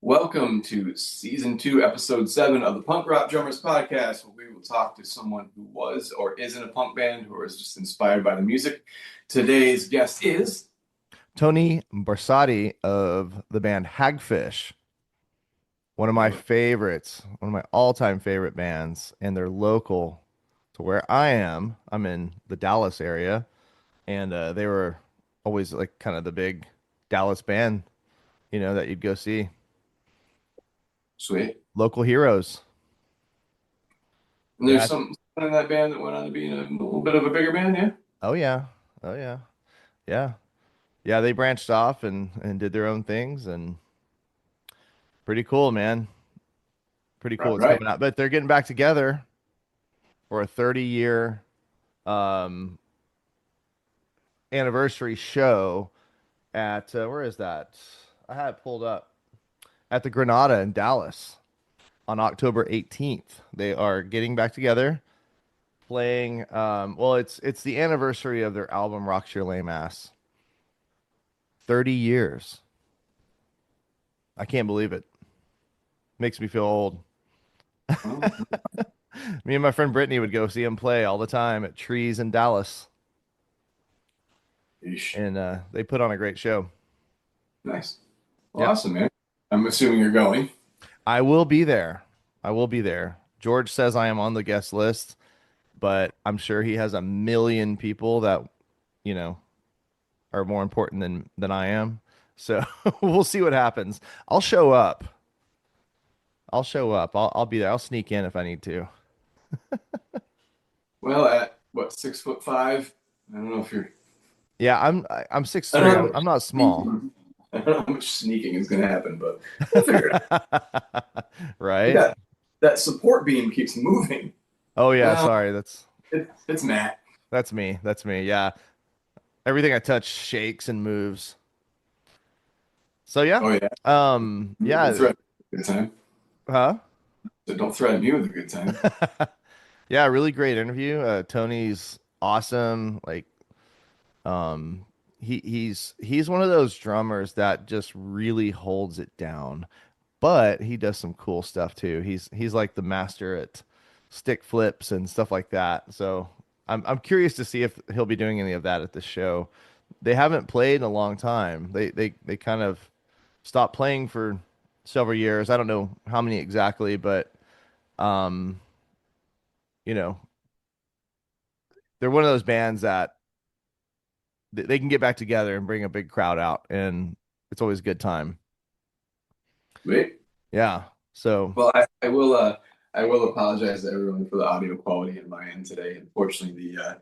Welcome to Season 2, Episode 7 of the Punk Rock Drummers Podcast, where we will talk to someone who was or is in a punk band or is just inspired by the music. Today's guest is Tony Barsotti of the band Hagfish. One of my favorites, one of my all-time favorite bands, and they're local to where I am. I'm in the Dallas area, and they were always like kind of the big Dallas band, that you'd go see. Sweet. Local heroes. And there's Yeah. someone in that band that went on to be in a little bit of a bigger band, yeah? Oh yeah. Oh yeah. Yeah. Yeah, they branched off and did their own things, and pretty cool, man. Pretty cool Right, it's right. coming out. But they're getting back together for a 30-year um anniversary show at where is that? I had it pulled up at the Granada in Dallas on October 18th. They are getting back together, playing. Well, it's the anniversary of their album "Rocks Your Lame Ass." 30 years. I can't believe it. Makes me feel old. Well, Me and my friend Brittany would go see him play all the time at Trees in Dallas, yeesh. and they put on a great show. Nice. Well, Yep. awesome, man. I'm assuming you're going. I will be there. I will be there. George says I am on the guest list, but I'm sure he has a million people that, you know, are more important than I am. So we'll see what happens. I'll show up. I'll show up. I'll be there. I'll sneak in if I need to. Well, at what, 6'5"? I don't know if you're. Yeah, I'm six I three. don't I'm know. I'm not small. I don't know how much sneaking is going to happen, but we'll figure it out. Right? Yeah, that support beam keeps moving. Oh yeah, Well, sorry. it's Matt. That's me. That's me. Yeah. Everything I touch shakes and moves. So yeah. Oh yeah, don't Yeah, threaten me with a good time. huh? So don't threaten me with a good time. Yeah, really great interview. Tony's awesome. Like, he's one of those drummers that just really holds it down, but he does some cool stuff too. He's like the master at stick flips and stuff like that. So I'm curious to see if he'll be doing any of that at the show. They haven't played in a long time. They kind of stopped playing for several years. I don't know how many exactly, but um, you know, they're one of those bands that they can get back together and bring a big crowd out, and it's always a good time. Wait. Yeah. So, Well, I will apologize to everyone for the audio quality in my end today. Unfortunately, the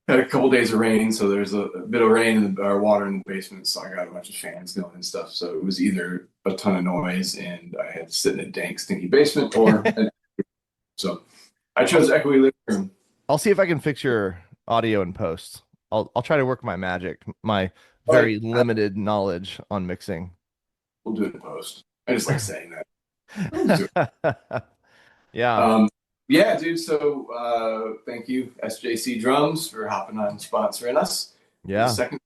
had a couple days of rain, so there's a bit of rain and or water in the basement, so I got a bunch of fans going and stuff. So it was either a ton of noise and I had to sit in a dank, stinky basement, or so I I'll chose echoey living room. I'll see if I can fix your audio in post. I'll try to work my magic, my All right, very limited knowledge on mixing. we'll do it in post. I just like saying that. We'll just do it. Yeah. Um, yeah, dude. So thank you, SJC Drums, for hopping on and sponsoring us for the Yeah. second.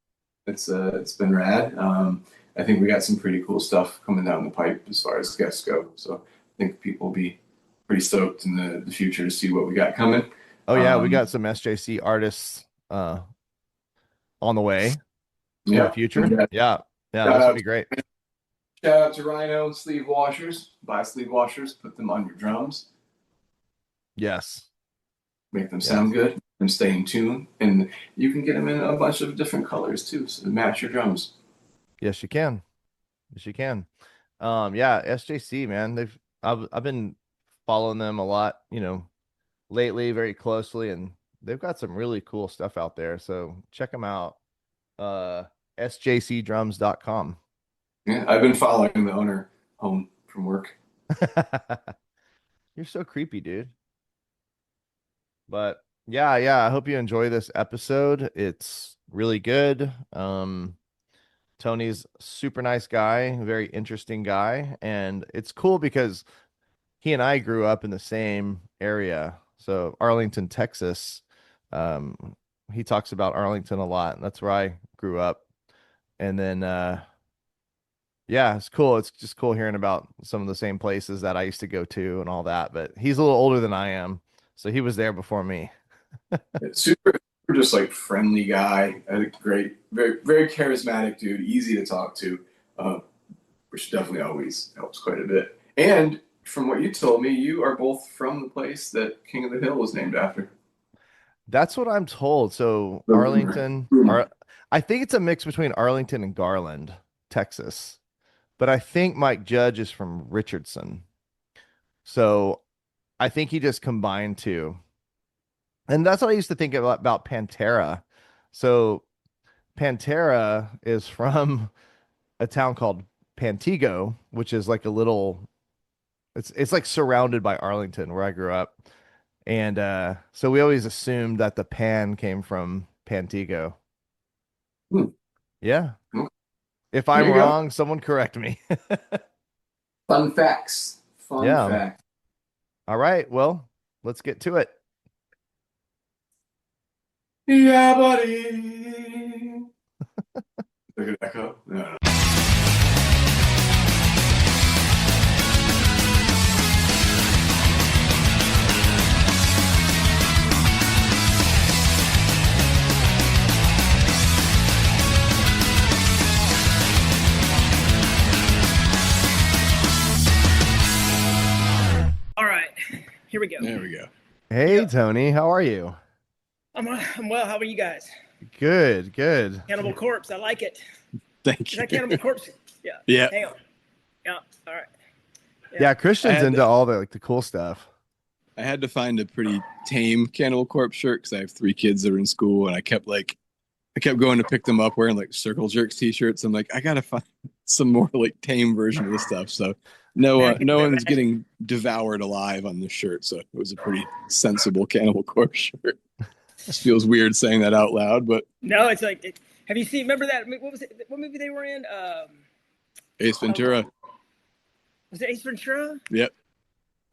It's been rad. I think we got some pretty cool stuff coming down the pipe as far as guests go. So I think people will be pretty stoked in the future to see what we got coming. Oh yeah, we Um, got some SJC artists on the way in the yeah, future. and, Yeah. Yeah, shout that's gonna out, be great. shout out to Rhino and sleeve washers. Buy sleeve washers, put them on your drums, Yes. make them Yes. sound good, and stay in tune. And you can get them in a bunch of different colors too, so to match your drums. Yes, you can. Yes, you can. Yeah, SJC, man. I've been following them a lot, lately very closely, and they've got some really cool stuff out there. So check them out. sjcdrums.com. Yeah, I've been following the owner home from work. You're so creepy, dude. But yeah, yeah, I hope you enjoy this episode. It's really good. Tony's super nice guy, very interesting guy, and it's cool because he and I grew up in the same area. So Arlington, Texas. Um, he talks about Arlington a lot. That's where I grew up. And then Yeah, it's cool. It's just cool hearing about some of the same places that I used to go to and all that. But he's a little older than I am, so he was there before me. Super just like friendly guy, a great, very very charismatic dude, easy to talk to, uh, which definitely always helps quite a bit. And from what you told me, you are both from the place that King of the Hill was named after. That's what I'm told. So The rumor. Arlington, I think it's a mix between Arlington and Garland, Texas. But I think Mike Judge is from Richardson. So I think he just combined two. And that's what I used to think about Pantera. So Pantera is from a town called Pantego, which is like a little it's like surrounded by Arlington where I grew up. And so we always assumed that the pan came from Pantego. Hmm. Yeah. Well, If there I'm you go. wrong, someone correct me. Fun facts. Fun Yeah. fact. All right. Well, let's get to it. Yeah, buddy. Look at echo. No, no. All right, here we go. There we go. Hey, Yeah. Tony, how are you? I'm well. How are you guys? Good, good. Cannibal Corpse. I like it. Thank Is that Cannibal Corpse? Yeah. Yeah. Hang on. Yeah. All right. Yeah, Christian's had into to- all the cool stuff. I had to find a pretty tame Cannibal Corpse shirt because I have 3 kids that are in school, and I kept going to pick them up wearing like Circle Jerks t-shirts. I'm like, I gotta find some more like tame version of the stuff. So no one's getting devoured alive on this shirt. So it was a pretty sensible Cannibal Corpse shirt. This feels weird saying that out loud, but No, it's like. Have you seen? Remember that? What was it? What movie they were in? Ace Ventura. Was it Ace Ventura? Yep.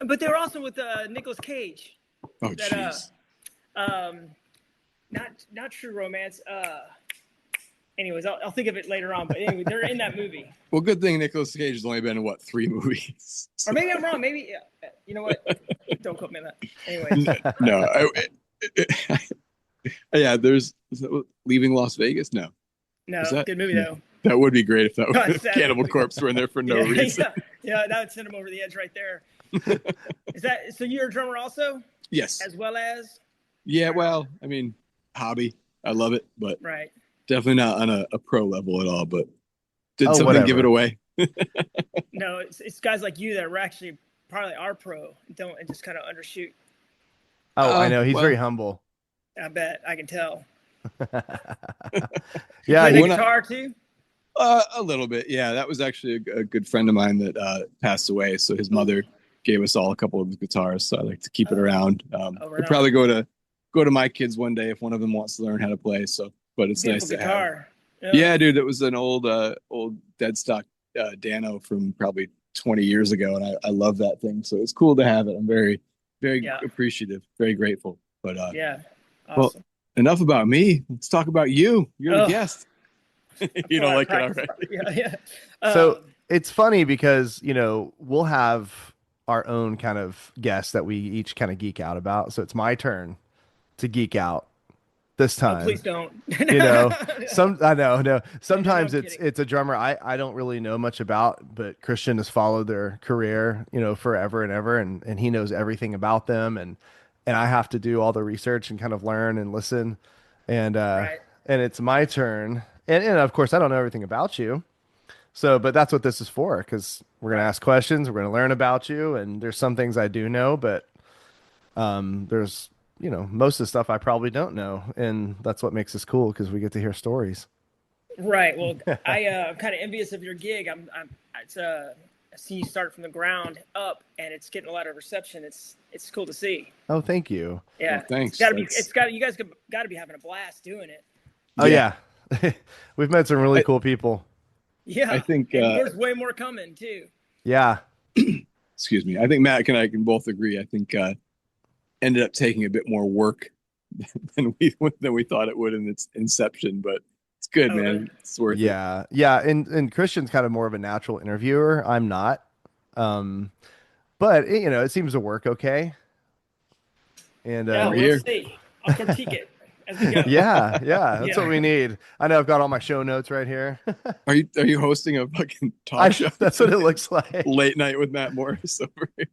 But they were also with Nicolas Cage. Oh That jeez. Not True Romance. Anyways, I'll think of it later on. But anyway, they're in that movie. Well, good thing Nicolas Cage has only been in what 3 movies. Or maybe I'm wrong. Maybe you know what? Don't quote me on that. Anyway. No. Yeah, there's Leaving Las Vegas. No, No, Is that- good movie though. that would be great if that God, was sad Cannibal movie. Corpse were in there for no yeah, reason. yeah, that would send him over the edge right there. Is that so? You're a drummer also, Yes. as well as Yeah. Well, I mean, hobby. I love it, but right? definitely not on a pro level at all. But did Oh, something whatever. give it away? No, it's guys like you that are actually probably are pro, don't and just kind of undershoot. Oh, I know. He's well- very humble. I bet I can tell. Yeah, Play the when I- guitar too. A little bit. Yeah, that was actually a good friend of mine that passed away. So his mother gave us all a couple of his guitars. So I like to keep it around. right I'll on. probably go to my kids one day if one of them wants to learn how to play. So, but it's nice Beautiful to have. guitar. Yeah, dude, it was an old dead stock Dano from probably 20 years ago, and I love that thing. So it's cool to have it. I'm very, very Yeah. appreciative, very grateful. But Yeah. well, Awesome. enough about me. Let's talk about you. You're the Ugh. guest. You don't like it Practice- already. Yeah, yeah. So Um, it's funny because, we'll have our own kind of guests that we each kind of geek out about. So it's my turn to geek out this oh, time. please don't. I know, no. Sometimes I'm it's kidding. it's a drummer I don't really know much about, but Christian has followed their career, forever and ever, and he knows everything about them, and I have to do all the research and kind of learn and listen, and Right. and it's my turn, and of course I don't know everything about you, so but that's what this is for, because we're gonna ask questions, we're gonna learn about you, and there's some things I do know, but there's most of the stuff I probably don't know, and that's what makes this cool because we get to hear stories. Right. Well, I'm kind of envious of your gig. I see you start from the ground up, and it's getting a lot of reception. It's cool to see. Oh, thank you. Yeah. Well, thanks. You guys got to be having a blast doing it. Oh yeah, we've met some really cool people. Yeah. I think, and there's way more coming too. Yeah, Excuse me. I think Matt and I can both agree. I think ended up taking a bit more work than we thought it would in its inception, but good, Oh, man. really? It's worth it. Yeah. And Christian's kind of more of a natural interviewer. I'm not. But it seems to work okay. And Yeah, We're we'll here. see. I'll critique it as we go. yeah, that's Yeah. what we need. I know I've got all my show notes right here. Are you hosting a fucking talk show? That's what it looks like. Late night with Matt Morris over here.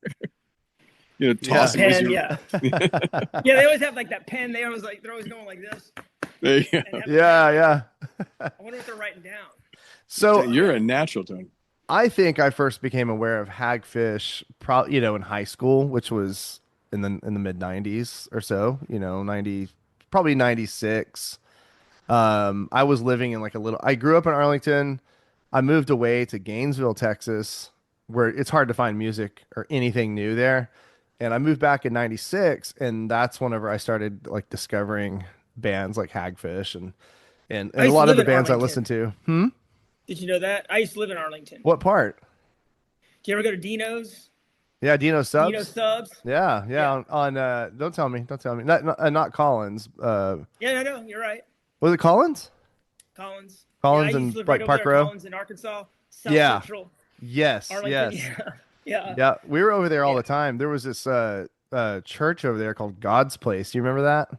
Yeah. Tossing Pen, your yeah. Yeah, they always have like that pen. They're always going like this. There you go. And have the pen Yeah. I wonder what they're writing down. So You're a natural, Tony. I think I first became aware of hagfish probably, in high school, which was in the mid 90s or so, 90, probably 96. I was living in I grew up in Arlington. I moved away to Gainesville, Texas, where it's hard to find music or anything new there. And I moved back in 96, and that's whenever I started like discovering bands like Hagfish and I a used to lot of live the in bands I Arlington. listened to. Hmm? Did you know that? I used to live in Arlington. What part? Do you ever go to Dino's? Yeah, Dino Subs. Dino Subs? Yeah. Yeah. On don't tell me. Not Collins. Yeah, no, you're right. Was it Collins? Collins. Collins yeah, I and used to live like right Park over there, Row? Collins in Arkansas, South Yeah. Central, Yes, Arlington. yes. Yeah. Yeah, we were over there all Yeah. the time. There was this church over there called God's Place. Do you remember that?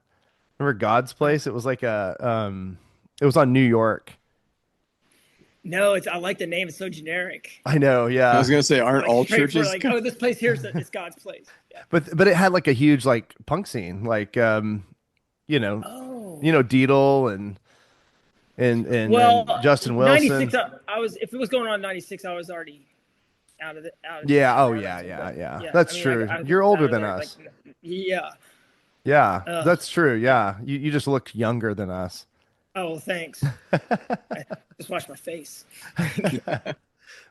Remember God's Place? It was like it was on New York. No, I like the name. It's so generic. I know, I yeah. was gonna say, aren't all straightforward, churches? like, oh, this place here is God's place. Yeah. But it had like a huge like punk scene, like you know, Oh. Deedle and Well, Justin Wilson. 96. If it was going on 96, I was already out of it. Yeah. Oh, Arlington, yeah. but, Yeah. That's true. I You're was older out of than there, us. Yeah. Yeah, Ugh. that's true. Yeah, you just look younger than us. Oh, thanks. Just wash my face.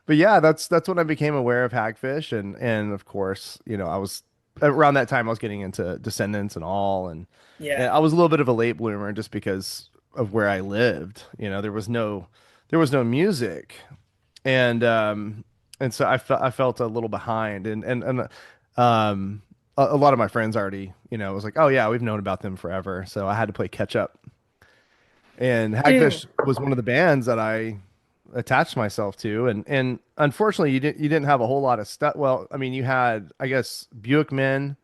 But yeah, that's when I became aware of Hagfish, and of course, I was around that time I was getting into Descendants and all, and Yeah. I was a little bit of a late bloomer just because of where I lived. There was no music, and so I felt a little behind, and a lot of my friends already, was like, oh yeah, we've known about them forever, so I had to play catch up. And Hagfish was one of the bands that I attached myself to, and unfortunately, you didn't have a whole lot of stuff. Well, I mean, you had, I guess, Buick Men,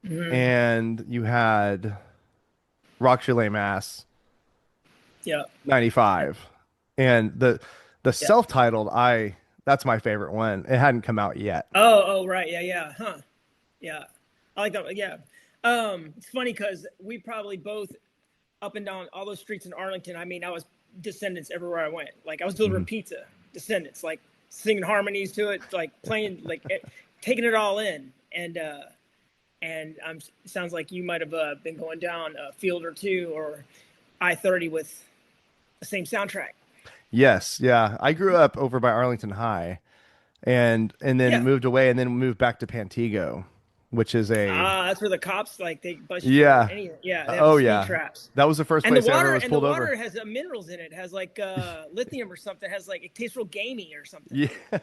and you had Rock Chalet Mass, Yeah. 95, and the self-titled, that's my favorite one. It hadn't come out yet. Oh, right. Yeah. Huh. Yeah. I like that. Yeah. It's funny because we probably both up and down all those streets in Arlington. I mean, I was Descendants everywhere I went. Like I was delivering pizza, Descendants, like singing harmonies to it, like playing, like taking it all in. And sounds like you might have been going down a field or two or I-30 with the same soundtrack. Yes, yeah. I grew up over by Arlington High, and then moved away, and then moved back to Pantego, which is that's where the cops they bust you. Yeah. They have Oh speed yeah. traps. That was the first And place the I water ever was and the pulled water over. has minerals in it. It has like lithium or something. It has like it tastes real gamey or something. Yeah.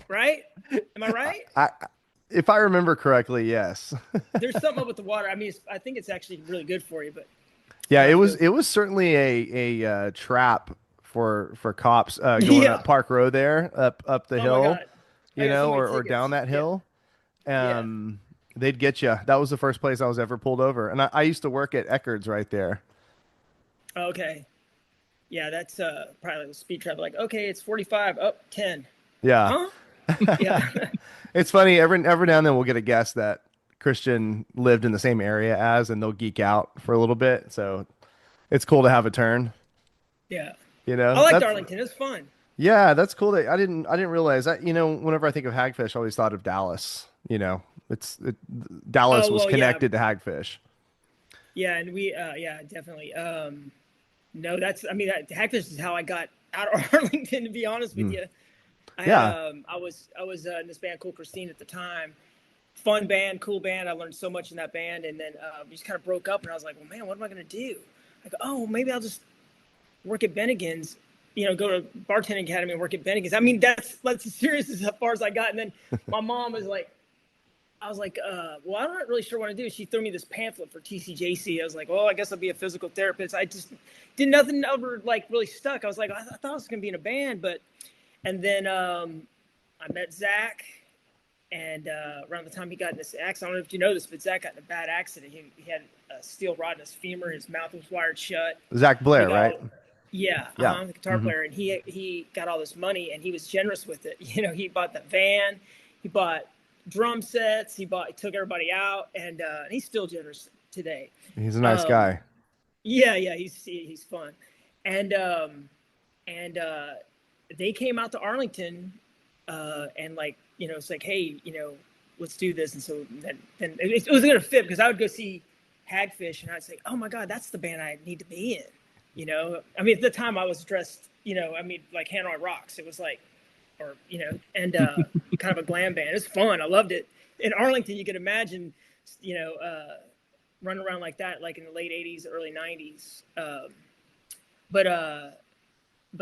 Right? Am I right? If I remember correctly, yes. There's something up with the water. I mean, I think it's actually really good for you, but Yeah, it was certainly a trap for cops going up Park Road there, up the hill, my God. or down that hill. They'd get you. That was the first place I was ever pulled over, and I used to work at Eckerd's right there. Okay. Yeah, that's probably like a speed trap. Like, okay, it's 45, up 10. Yeah. Huh? Yeah. It's funny. Every now and then we'll get a guest that Christian lived in the same area as, and they'll geek out for a little bit. So it's cool to have a turn. Yeah. I liked Arlington. It was fun. Yeah, that's cool. I didn't realize that. Whenever I think of Hagfish, I always thought of Dallas. Dallas was connected to Hagfish. Yeah, and we definitely. No, Hagfish is how I got out of Arlington, to be honest with you. I was in this band Cool Christine at the time. Fun band, cool band. I learned so much in that band, and then we just kind of broke up, and I was like, well, man, what am I going to do? I go, oh, maybe I'll just work at Bennigan's, go to bartending academy and work at Bennigan's. I mean, that's as serious as far as I got. And then my mom was like, I was like, well, I'm not really sure what to do. She threw me this pamphlet for TCJC. I was like, well, I guess I'll be a physical therapist. I just did nothing ever like really stuck. I was like, I thought I was going to be in a band, and then I met Zach, and around the time he got in this accident, I don't know if you know this, but Zach got in a bad accident. He had a steel rod in his femur. His mouth was wired shut. Zach Blair, right? Yeah, Yeah. the guitar player, and he got all this money, and he was generous with it. You know, he bought the van, he bought drum sets, he took everybody out, and he's still generous today. He's a nice guy. Yeah, he's fun, and they came out to Arlington, and like, you know, it's like, hey, you know, let's do this, and so then it was gonna fit because I would go see Hagfish, and I'd say, oh my God, that's the band I need to be in. You know, I mean, at the time I was dressed, you know, I mean, like Hanoi Rocks. It was like, or, you know, and kind of a glam band. It's fun. I loved it. In Arlington, you could imagine, you know, running around like that, like in the late 80s, early 90s. But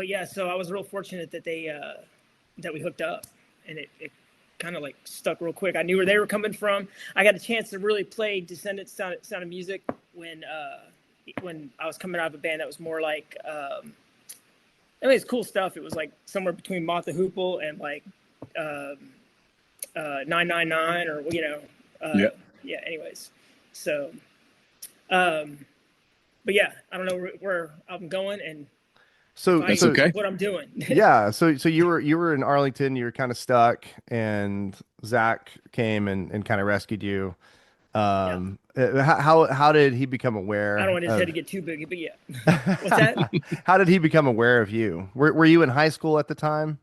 yeah, so I was real fortunate that that we hooked up, and it kind of like stuck real quick. I knew where they were coming from. I got a chance to really play Descendants Sound of Music when I was coming out of a band that was more like, I mean, it's cool stuff. It was like somewhere between Moth the Hoople and like 999 or, you know, yeah, anyways. So, but yeah, I don't know where I'm going and That's okay. what I'm doing. Yeah. So you were in Arlington, you were kind of stuck, and Zach came and kind of rescued you. How did he become aware? I don't want his head to get too big, but yeah. What's that? How did he become aware of you? Were you in high school at the time?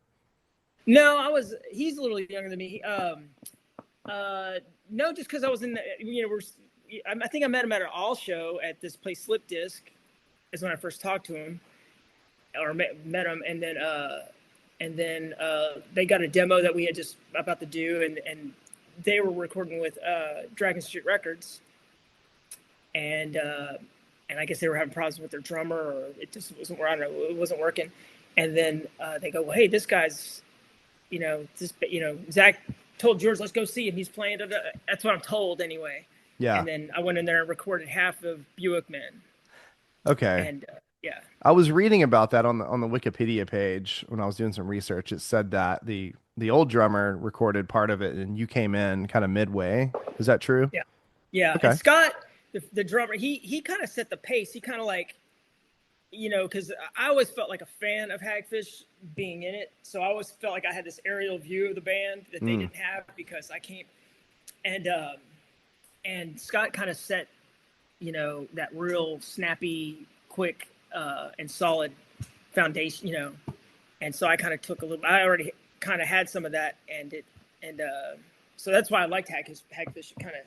No, he's a little younger than me. No, just because I was in the, you know, I think I met him at an all show at this place, Slip Disc, is when I first talked to him, or met him, and then they got a demo that we had just about to do, and they were recording with Dragon Street Records, and I guess they were having problems with their drummer, or it just wasn't, I don't know, it wasn't working, and then they go, well, hey, this guy's, you know, Zach told George, let's go see him. He's playing. That's what I'm told anyway. Yeah. And then I went in there and recorded half of Buick Men. Okay. And yeah. I was reading about that on the Wikipedia page when I was doing some research. It said that the old drummer recorded part of it and you came in kind of midway. Is that true? Yeah. Yeah. Okay. And Scott, the drummer, he kind of set the pace. He kind of like, you know, because I always felt like a fan of Hagfish being in it. So I always felt like I had this aerial view of the band that they didn't have because I came. And Scott kind of set, you know, that real snappy, quick, and solid foundation, you know. And so I kind of took a little, I already kind of had some of that, so that's why I liked Hagfish. It kind of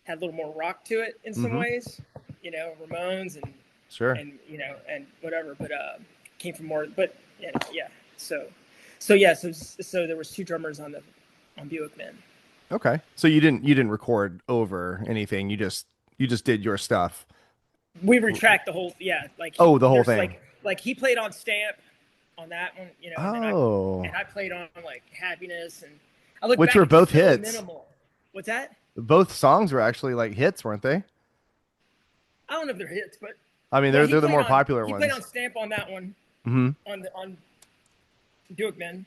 had a little more rock to it in some ways, you know, Ramones and sure, and you know, and whatever, but came from more, but yeah. So there was two drummers on Buick Men. Okay. So you didn't record over anything. You just did your stuff. We retract the whole, like the whole thing. Like he played on Stamp on that one, you know. And I played on like Happiness, and I look which back, were both so hits. minimal. What's that? Both songs were actually like hits, weren't they? I don't know if they're hits, but I mean, they're the more popular ones. He played on Stamp on that one. On Buick Men.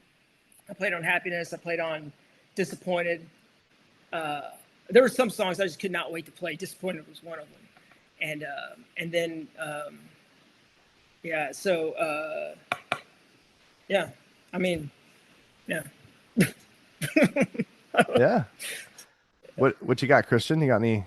I played on Happiness. I played on Disappointed. There were some songs I just could not wait to play. Disappointed was one of them, and then yeah. So yeah, I mean, yeah. Yeah. What you got, Christian? You got any?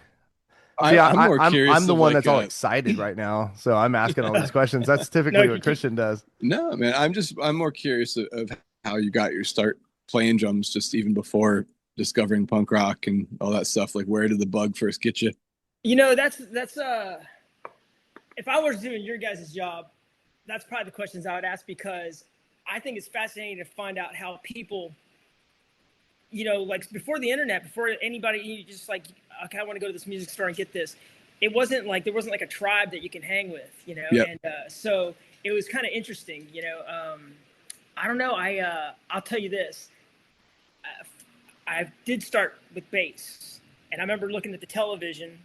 I'm more curious. I'm the one that's all excited right now, so I'm asking all these questions. That's typically what Christian does. No, man, I'm more curious of how you got your start playing drums, just even before discovering punk rock and all that stuff. Like, where did the bug first get you? You know, that's if I was doing your guys' job, that's probably the questions I would ask, because I think it's fascinating to find out how people, you know, like before the internet, before anybody, you just like, okay, I want to go to this music store and get this. It wasn't like, there wasn't like a tribe that you can hang with, you know? Yep. And so it was kind of interesting, you know. I don't know. I'll tell you this. I did start with bass, and I remember looking at the television,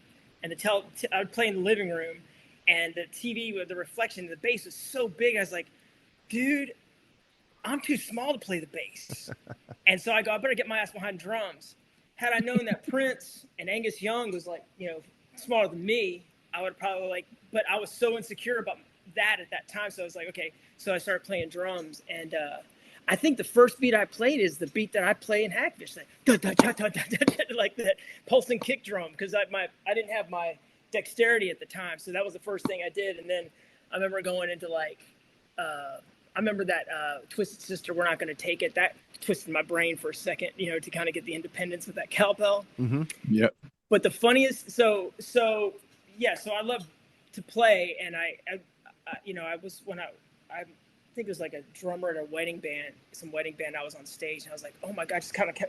and I would play in the living room, and the TV with the reflection of the bass was so big. I was like, dude, I'm too small to play the bass. And so I go, I better get my ass behind drums. Had I known that Prince and Angus Young was like, smaller than me, I would probably but I was so insecure about that at that time. So I was like, okay. So I started playing drums, and I think the first beat I played is the beat that I play in Hagfish, like that pulsing kick drum, because I didn't have my dexterity at the time, so that was the first thing I did. And then I remember going into I remember that Twisted Sister, We're Not Gonna Take It. That twisted my brain for a second, to kind of get the independence with that cowbell. Mm-hmm. Yep. But the funniest, so I love to play, and I was I think it was like a drummer at a wedding band, I was on stage, and I was like, oh my God,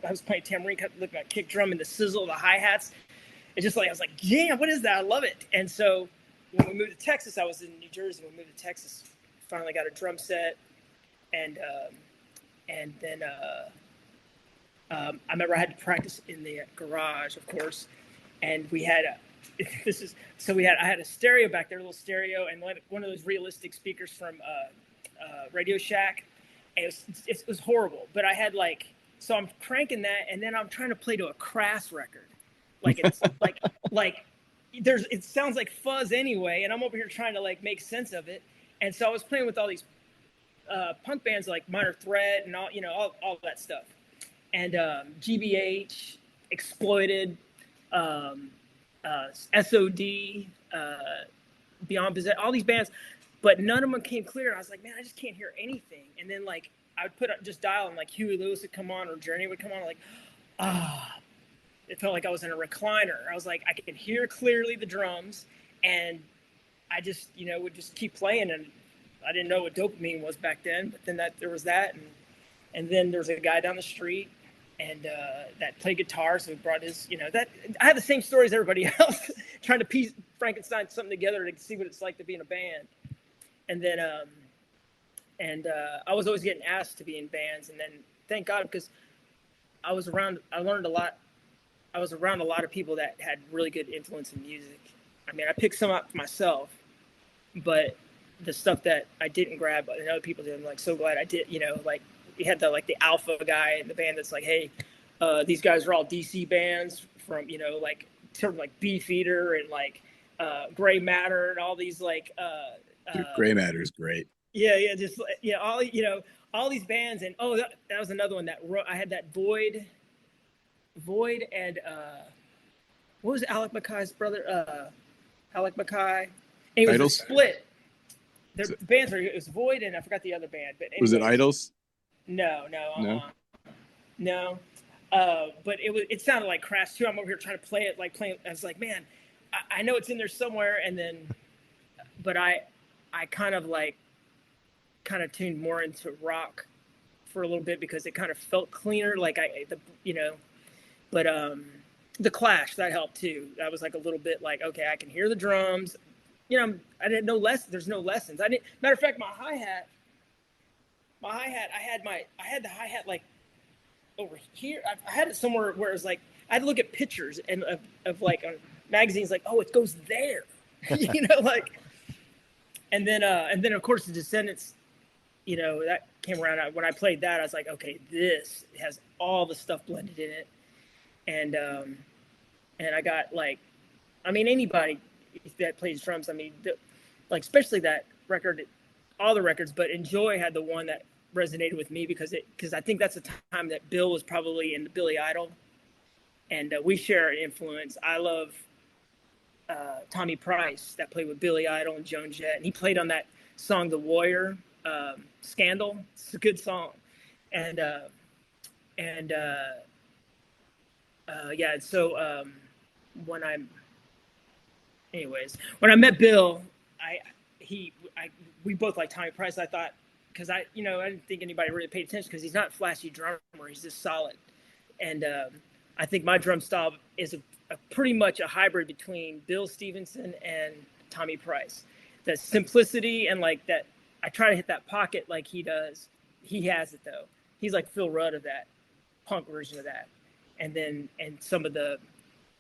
I was playing tambourine, kept looking at kick drum and the sizzle of the hi-hats. It's just I was like, damn, what is that? I love it. And so when we moved to Texas, I was in New Jersey. When we moved to Texas, finally got a drum set, and then I remember I had to practice in the garage, of course, and we had I had a stereo back there, a little stereo, and one of those realistic speakers from Radio Shack. And it was horrible, but I had so I'm cranking that, and then I'm trying to play to a Crass record, it's it sounds like fuzz anyway, and I'm over here trying to make sense of it. And so I was playing with all these punk bands like Minor Threat and all that stuff, and GBH, Exploited, SOD, Beyond Bizarre, all these bands, but none of them came clear. And I was like, man, I just can't hear anything. And then I would just dial, and Huey Lewis would come on, or Journey would come on, it felt like I was in a recliner. I was like, I could hear clearly the drums, and I just would just keep playing. And I didn't know what dopamine was back then, but then there was that, and then there was a guy down the street, and that played guitar, so he brought his, that I have the same story as everybody else, trying to piece Frankenstein something together to see what it's like to be in a band. And then I was always getting asked to be in bands, and then thank God, because I was around a lot of people that had really good influence in music. I mean, I picked some up myself, but the stuff that I didn't grab and other people did, I'm so glad I did. You had the alpha guy in the band that's hey, these guys are all DC bands from sort of Beefeater and Gray Matter and all these Dude, Gray Matter is great. Yeah, just all these bands. And that was another one that I had, that Void and what was Alec Mackay's brother? Alec Mackay. And it was Idols? a split. The bands it was Void, and I forgot the other band. But anyways, was it Idols? No. But it sounded like Crash too. I'm over here trying to play it playing. I was like, man, I know it's in there somewhere. And then, but I kind of tuned more into rock for a little bit, because it kind of felt cleaner. But the Clash, that helped too. That was a little bit okay, I can hear the drums. I didn't know there's no lessons. Matter of fact, my hi-hat, I had the hi-hat over here. I had it somewhere where it was I had to look at pictures and of magazines, oh, it goes there. And then of course the Descendants, that came around. When I played that, I was like, okay, this has all the stuff blended in it. And I got anybody that plays drums, especially that record, all the records, but Enjoy had the one that resonated with me, because I think that's the time that Bill was probably into Billy Idol, and we share an influence. I love Tommy Price, that played with Billy Idol and Joan Jett, and he played on that song The Warrior, Scandal. It's a good song. So when I met Bill, we both like Tommy Price. I thought, because I didn't think anybody really paid attention, because he's not a flashy drummer, he's just solid. And I think my drum style is a pretty much a hybrid between Bill Stevenson and Tommy Price. The simplicity and that, I try to hit that pocket like he does. He has it though. He's like Phil Rudd of that punk version of that. and some of the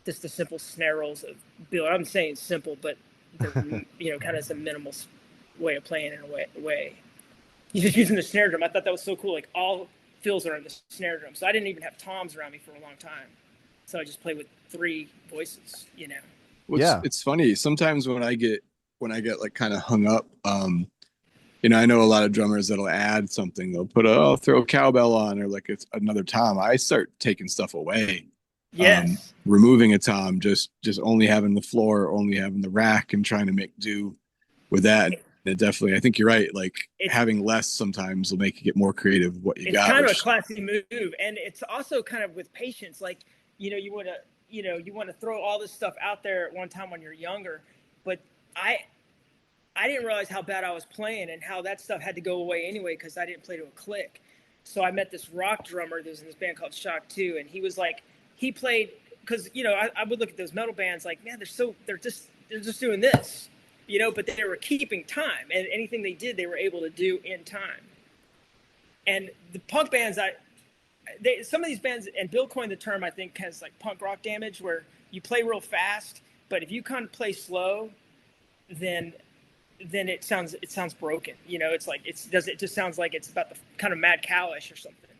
just the simple snare rolls of Bill. I'm saying simple, but they're kind of some minimal way of playing in a way. He's just using the snare drum. I thought that was so cool. Like all fills are on the snare drum, so I didn't even have toms around me for a long time. So I just played with 3 voices. It's funny. Sometimes when I get like kind of hung up, I know a lot of drummers that'll add something. They'll throw a cowbell on, or like it's another tom. I start taking stuff away. Yes. Removing a tom, just only having the floor, only having the rack, and trying to make do with that. It definitely, I think you're right. Like having less sometimes will make you get more creative with what you got. It's kind of a classy move, and it's also kind of with patience. Like you want to throw all this stuff out there at one time when you're younger, but I didn't realize how bad I was playing and how that stuff had to go away anyway because I didn't play to a click. So I met this rock drummer that was in this band called Shock 2, and he was like, he played because I would look at those metal bands like, man, they're just doing this. But they were keeping time, and anything they did, they were able to do in time. And the punk bands, some of these bands, and Bill coined the term, I think, has like punk rock damage, where you play real fast, but if you kind of play slow, then it sounds broken. It's like it just sounds like it's about the kind of Mad Cowish or something.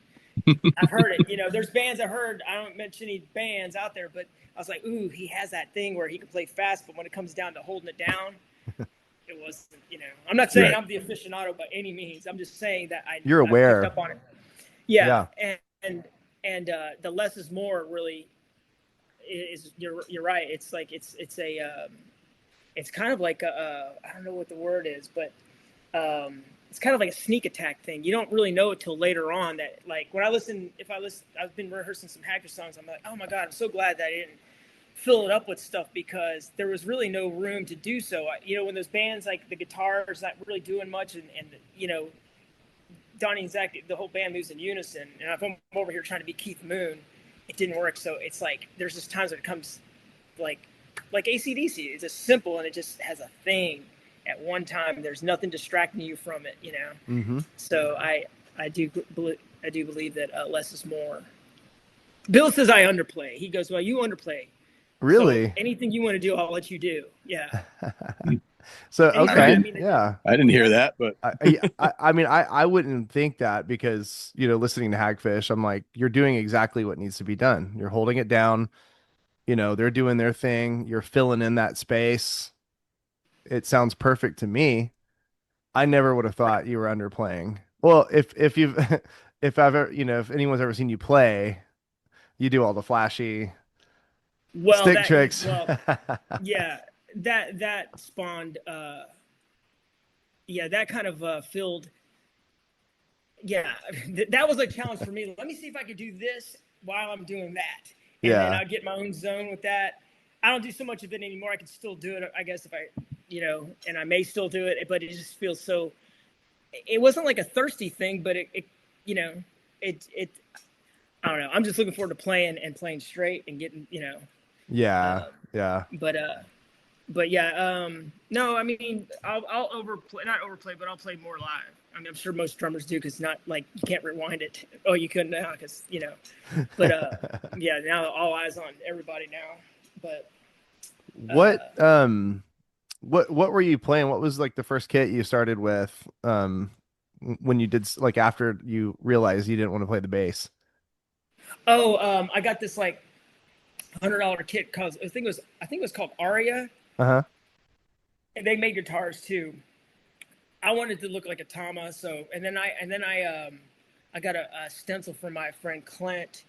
I've heard it. There's bands I heard. I don't mention any bands out there, but I was like, ooh, he has that thing where he can play fast, but when it comes down to holding it down. It wasn't, I'm not saying I'm the aficionado by any means. I'm just saying that you're aware. I picked up on it. Yeah. And the less is more really is, you're right. It's like, it's kind of like I don't know what the word is, but it's kind of like a sneak attack thing. You don't really know it till later on that, like when I've been rehearsing some Hagfish songs. I'm like, oh my God, I'm so glad that I didn't fill it up with stuff because there was really no room to do so. When those bands, like the guitar's not really doing much and Donnie and Zach, the whole band moves in unison. And if I'm over here trying to be Keith Moon, it didn't work. So it's like, there's just times when it comes like AC/DC. It's just simple and it just has a thing at one time. There's nothing distracting you from it, Mm-hmm. So I do believe that less is more. Bill says I underplay. He goes, well, you underplay. Really? So anything you want to do, I'll let you do. Yeah. So, okay. Yeah. I didn't hear that, but I wouldn't think that because, listening to Hagfish, I'm like, you're doing exactly what needs to be done. You're holding it down. They're doing their thing. You're filling in that space. It sounds perfect to me. I never would have thought you were underplaying. Well, if you've, if I've ever, if anyone's ever seen you play, you do all the flashy stick tricks. Yeah, that spawned that kind of filled that was a challenge for me. Let me see if I could do this while I'm doing that, and then I'll get my own zone with that. I don't do so much of it anymore. I can still do it, I guess, if I and I may still do it, but it just feels so. It wasn't like a thirsty thing, but it I don't know. I'm just looking forward to playing straight and getting, Yeah. But yeah, no, I mean, I'll overplay, not overplay, but I'll play more live. I mean, I'm sure most drummers do because not like you can't rewind it. Oh, you couldn't now because But now all eyes on everybody now. But what were you playing? What was like the first kit you started with? When you did like after you realized you didn't want to play the bass. Oh, I got this like $100 kit because I think it was called Aria. Uh-huh. And they made guitars too. I wanted to look like a Tama, so and then I got a stencil from my friend Clint,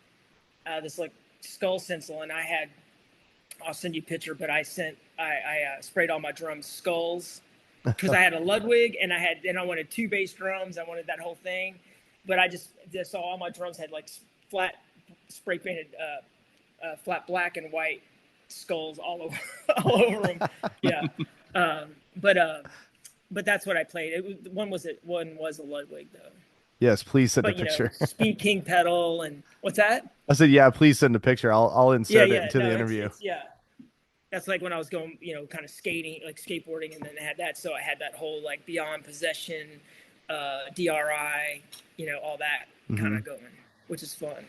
this like skull stencil, and I'll send you a picture, but I sprayed all my drums skulls because I had a Ludwig and I wanted 2 bass drums. I wanted that whole thing, but I just saw all my drums had like flat spray painted flat black and white skulls all over them. Yeah. But that's what I played. One was a Ludwig though. Yes, please send a picture. Speed King pedal and what's that? I said, yeah, please send a picture. I'll insert it into the interview. That's like when I was going, kind of skating, like skateboarding, and then I had that. So I had that whole like Beyond Possession, DRI, all that kind of going, which is fun.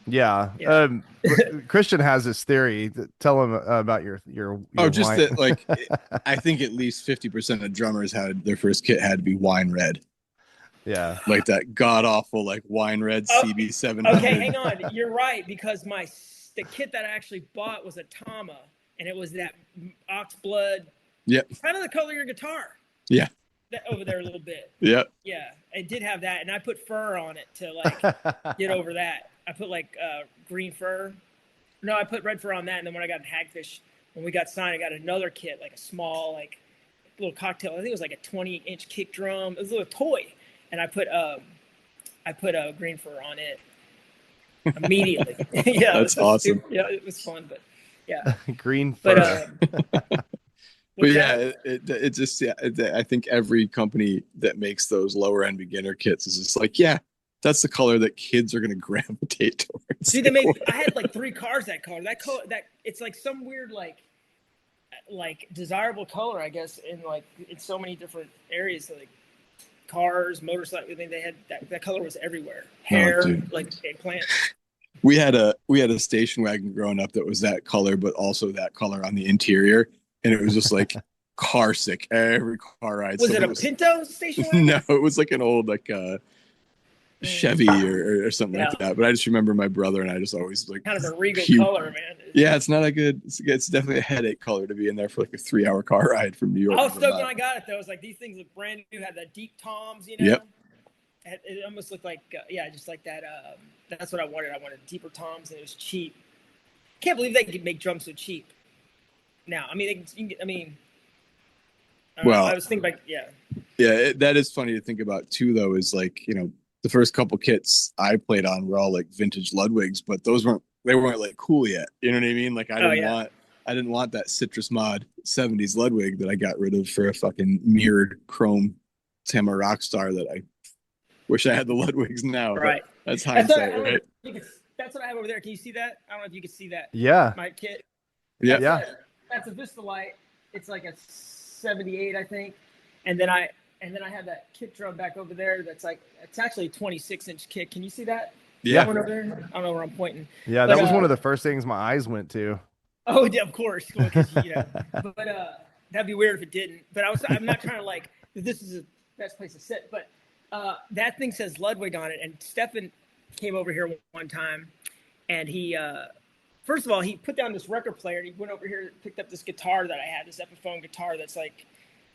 Yeah. Yeah. Christian has this theory. Tell him about your Oh, just wine. that, like, I think at least 50% of drummers had their first kit had to be wine red, Yeah. like that god awful like wine red Oh, CB700. okay, hang on. You're right, because the kit that I actually bought was a Tama, and it was that ox blood. Yep. Kind of the color of your guitar. Yeah. That over there a little bit. Yep. Yeah, it did have that, and I put fur on it to like get over that. I put like green fur. No, I put red fur on that, and then when I got in Hagfish, when we got signed, I got another kit, like a small, like little cocktail. I think it was like a 20-inch kick drum. It was a little toy, and I put green fur on it immediately. Yeah, That's awesome. Yeah, it was fun, but yeah, Green fur. But yeah, it just, yeah, I think every company that makes those lower end beginner kits is just like, yeah, that's the color that kids are going to gravitate towards. See, I had like 3 cars that color. That it's like some weird like desirable color, I guess, in so many different areas. So like cars, motorcycles. I mean, they had that color was everywhere. Hair, like eggplant. We had a station wagon growing up that was that color, but also that color on the interior, and it was just like car sick every car ride. Was it a Pinto station wagon? No, it was like an old Chevy or something like that. But I just remember my brother and I just always like kind of a regal color, man. Yeah, it's not a good. It's definitely a headache color to be in there for like a 3-hour car ride from New York. I was stoked when I got it though. It was like these things look brand new. Had the deep toms, you know. Yep. It almost looked like just like that. That's what I wanted. I wanted deeper toms, and it was cheap. Can't believe they could make drums so cheap. Now, I mean, well, I was thinking like, yeah, that is funny to think about too. Though, is like, the first couple kits I played on were all like vintage Ludwigs, but they weren't like cool yet. You know what I mean? Like I didn't want that Citrus Mod 70s Ludwig that I got rid of for a fucking mirrored chrome Tama Rockstar that I wish I had the Ludwigs now. Right. That's hindsight, right? That's what I have over there. Can you see that? I don't know if you can see that. Yeah. My kit. Yeah. That's a Vista Light. It's like a 78, I think. And then I have that kick drum back over there. That's like, it's actually a 26-inch kick. Can you see that? Yeah. One over there? I don't know where I'm pointing. Yeah, that was one of the first things my eyes went to. Oh yeah, of course. But that'd be weird if it didn't. But I'm not trying to like, this is the best place to sit. But that thing says Ludwig on it. And Stefan came over here one time, and he, first of all, he put down this record player, and he went over here and picked up this guitar that I had, this Epiphone guitar that's like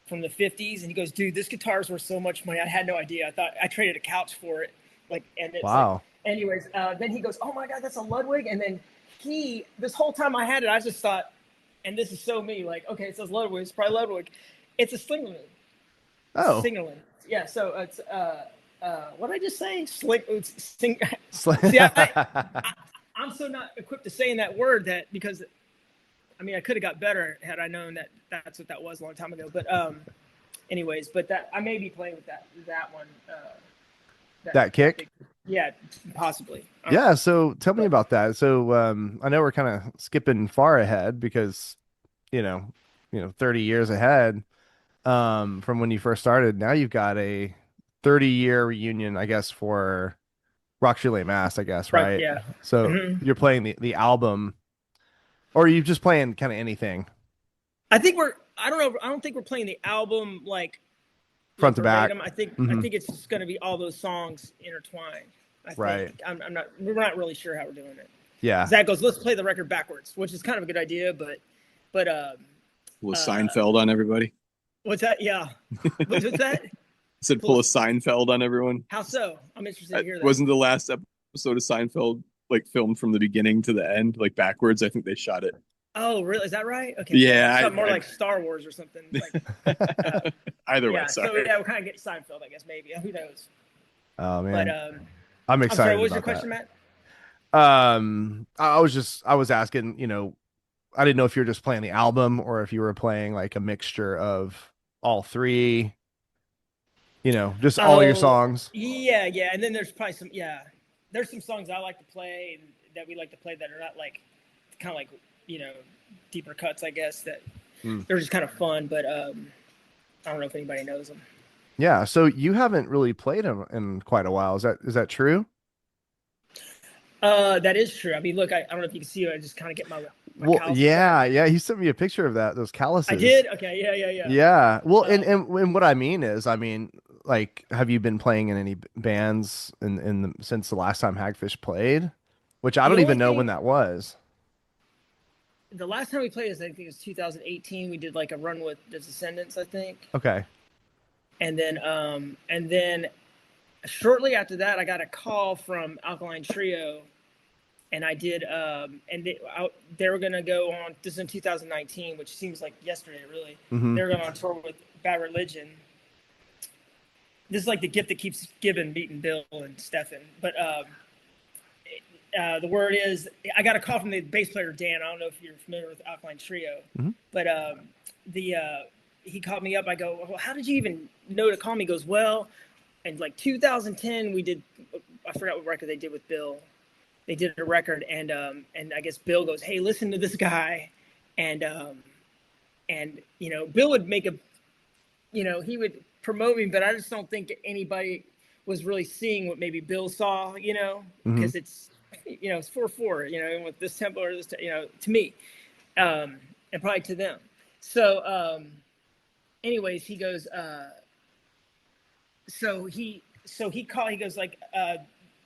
from the 50s. And he goes, dude, this guitar's worth so much money. I had no idea. I thought I traded a couch for it. Wow. Like, anyways, then he goes, oh my God, that's a Ludwig. And then this whole time I had it, I just thought, and this is so me, like, okay, it says Ludwig, it's probably Ludwig. It's a Slingerland. Oh. Slingerland. Yeah, so it's, what did I just say? See, I'm so not equipped to saying that word because, I mean, I could have got better had I known that that's what that was a long time ago. But anyways, that I may be playing with that one. That kick? Yeah, possibly. Yeah, so tell me about that. So I know we're kind of skipping far ahead because, 30 years ahead from when you first started. Now you've got a 30-year reunion, I guess, for Rock Relay Mass, I guess, right? Yeah. So you're playing the album, or are you just playing kind of anything? I don't think we're playing the album like front to back. I think it's just going to be all those songs intertwined. Right. We're not really sure how we're doing it. Yeah. Zach goes, let's play the record backwards, which is kind of a good idea, but pull a Seinfeld on everybody. What's that? Yeah. What's that? I said pull a Seinfeld on everyone. How so? I'm interested to hear that. Wasn't the last episode of Seinfeld like filmed from the beginning to the end, like backwards? I think they shot it. Oh, really? Is that right? Okay. Yeah. More like Star Wars or something. Like, either way, sorry. So we'll kind of get Seinfeld, I guess, maybe. Who knows? Oh man. But I'm excited. Sorry, what was your question, Matt? I was asking, I didn't know if you were just playing the album or if you were playing like a mixture of all three, just all your songs. Yeah. And then there's probably there's some songs I like to play and that we like to play that are not like kind of like, deeper cuts, I guess, that they're just kind of fun, but I don't know if anybody knows them. Yeah, so you haven't really played them in quite a while. Is that true? That is true. I mean, look, I don't know if you can see it. I just kind of get my Well, calluses yeah, back. yeah. He sent me a picture of that. Those I calluses. did. Okay. Yeah. Yeah. Well, and, Um, and what I mean is, I mean, like, have you been playing in any bands since the last time Hagfish played? Which I the don't only even know when thing, that was. the last time we played is I think it was 2018. We did like a run with the Descendants, I think, Okay. and then shortly after that, I got a call from Alkaline Trio, and I did, they were gonna go on. This is in 2019, which seems like yesterday, really. Mm-hmm. They were going on tour with Bad Religion. This is like the gift that keeps giving, meeting Bill and Stefan. But the word is, I got a call from the bass player Dan. I don't know if you're familiar with Alkaline Trio, Mm-hmm. but the he called me up. I go, well, how did you even know to call me? He goes, well, in like 2010, we did. I forgot what record they did with Bill. They did a record, and I guess Bill goes, hey, listen to this guy, and Bill would make a, he would promote me, but I just don't think anybody was really seeing what maybe Bill saw, Mm-hmm. because it's 4/4, and with this tempo or this, to me, and probably to them. So, anyways, he goes, so he called, he goes like,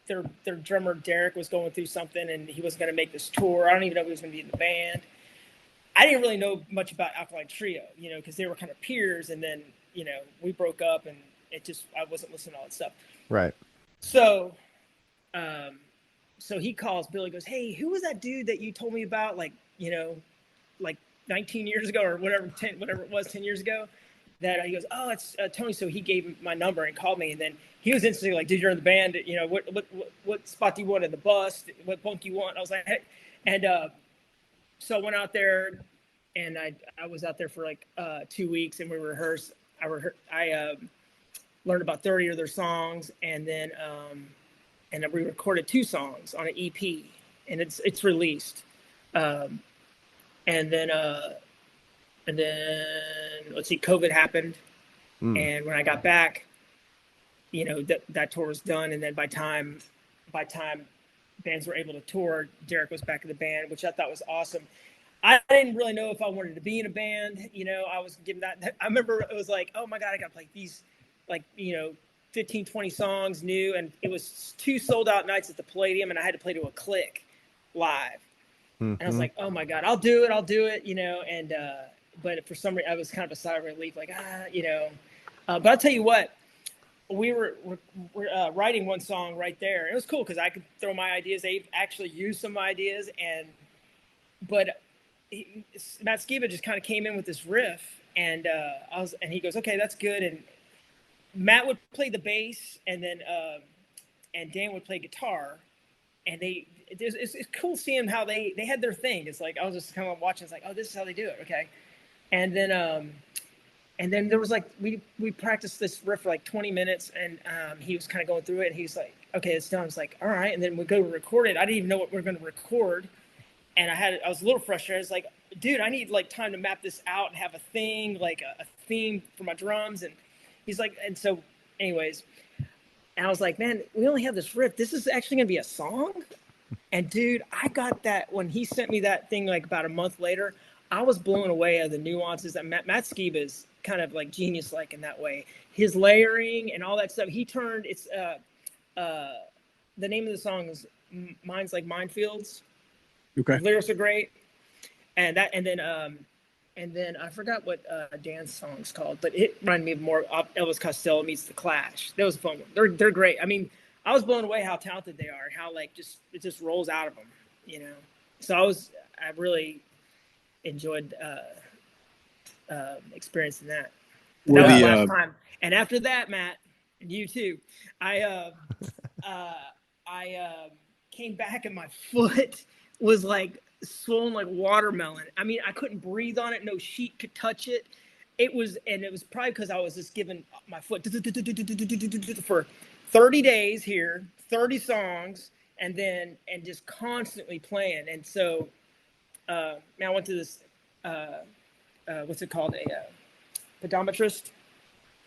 their drummer Derek was going through something, and he was going to make this tour. I don't even know if he was going to be in the band. I didn't really know much about Alkaline Trio, because they were kind of peers, and then we broke up, and I wasn't listening to all that stuff. Right. So, so he calls Billy, goes, hey, who was that dude that you told me about, like 19 years ago or whatever it was, 10 years ago? That he goes, oh, it's Tony. So he gave him my number and called me, and then he was instantly like, dude, you're in the band. What spot do you want in the bus? What bunk do you want? I was like, hey, and so I went out there, and I was out there for like 2 weeks, and we rehearsed. I learned about 30 of their songs, and then we recorded 2 songs on an EP, and it's released. And then let's see, COVID happened, and when I got back, that tour was done, and then by time bands were able to tour, Derek was back in the band, which I thought was awesome. I didn't really know if I wanted to be in a band. I was given that. I remember it was like, oh my God, I got to play these, like, 15, 20 songs new. And it was 2 sold out nights at the Palladium, and I had to play to a click live. Mm-hmm. And I was like, oh my God, I'll do it, and, but for some reason I was kind of a sigh of relief, like, but I'll tell you what, we were writing one song right there. It was cool because I could throw my ideas. They actually used some ideas, but Matt Skiba just kind of came in with this riff, and he goes, okay, that's good. And Matt would play the bass, and then and Dan would play guitar, and it's cool seeing how they had their thing. It's like I was just kind of watching. It's like, oh, this is how they do it, okay. And then there was like we practiced this riff for like 20 minutes, and he was kind of going through it, and he's like, okay, it's done. I was like, all right. And then we go to record it. I didn't even know what we were going to record, and I was a little frustrated. I was like, dude, I need like time to map this out and have a thing, like a theme for my drums. And he's like, and so anyways, and I was like, man, we only have this riff. This is actually going to be a song? And dude, I got that when he sent me that thing like about a month later. I was blown away at the nuances that Matt Skiba is kind of like genius like in that way. His layering and all that stuff. He turned the name of the song is Minds Like Minefields. Okay. The lyrics are great. And then I forgot what Dan's song's called, but it reminded me of more Elvis Costello meets The Clash. That was a fun one. They're great. I mean, I was blown away how talented they are, and how like it just rolls out of them, So I really enjoyed experiencing that. That was the last time. And after that, Matt, and you too, I came back and my foot was like swollen like watermelon. I mean, I couldn't breathe on it. No sheet could touch it. It was probably because I was just giving my foot for 30 days here, 30 songs, and just constantly playing. And so, I went to this, what's it called? A pedometrist.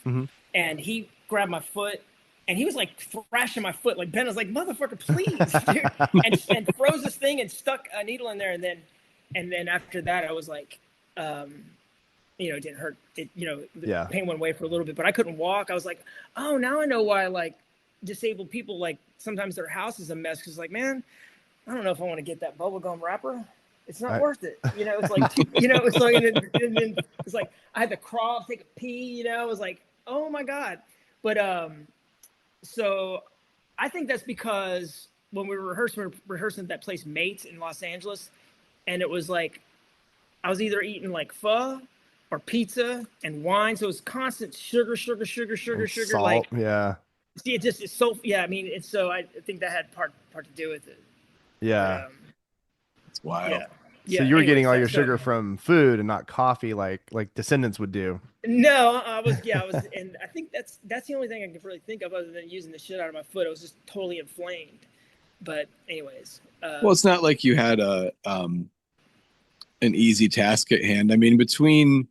Mm-hmm. And he grabbed my foot and he was like thrashing my foot. Like Ben was like, "Motherfucker, please, dude," and froze this thing and stuck a needle in there. And then after that, I was like, you know, it didn't hurt. It, you know, the pain went away for a little bit, but I couldn't walk. I was like, oh, now I know why like disabled people, like sometimes their house is a mess. Cause like, man, I don't know if I want to get that bubblegum wrapper. It's not worth it. You know, it's like, you know, it's like, and then it's like, I had to crawl, take a pee, you know, I was like, oh my God. But, so I think that's because when we were rehearsing at that place Mates in Los Angeles, and it was like, I was either eating like pho or pizza and wine. So it was constant sugar, Salt, like, yeah. see, it just is so, yeah. I mean, it's so, I think that had part to do with it. Yeah. But, It's wild. yeah. So you were getting all your sugar from food and not coffee, like Descendants would do. No, I was, and I think that's the only thing I can really think of other than using the shit out of my foot. I was just totally inflamed. But anyways, well, it's not like you had an easy task at hand. I mean, between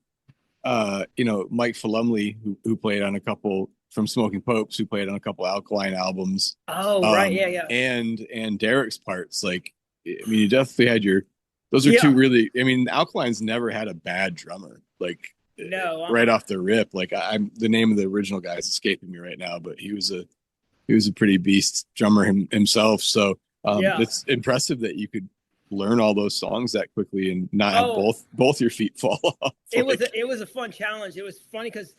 you know, Mike Falumley, who played on a couple from Smoking Popes, who played on a couple Alkaline albums. Oh, right, yeah. And Derek's parts, like, I mean, you definitely had those are two really. I mean, Alkaline's never had a bad drummer, like right off the rip. Like I'm the name of the original guy is escaping me right now, but he was a pretty beast drummer himself. So it's impressive that you could learn all those songs that quickly and not have both your feet fall off. It was a fun challenge. It was funny because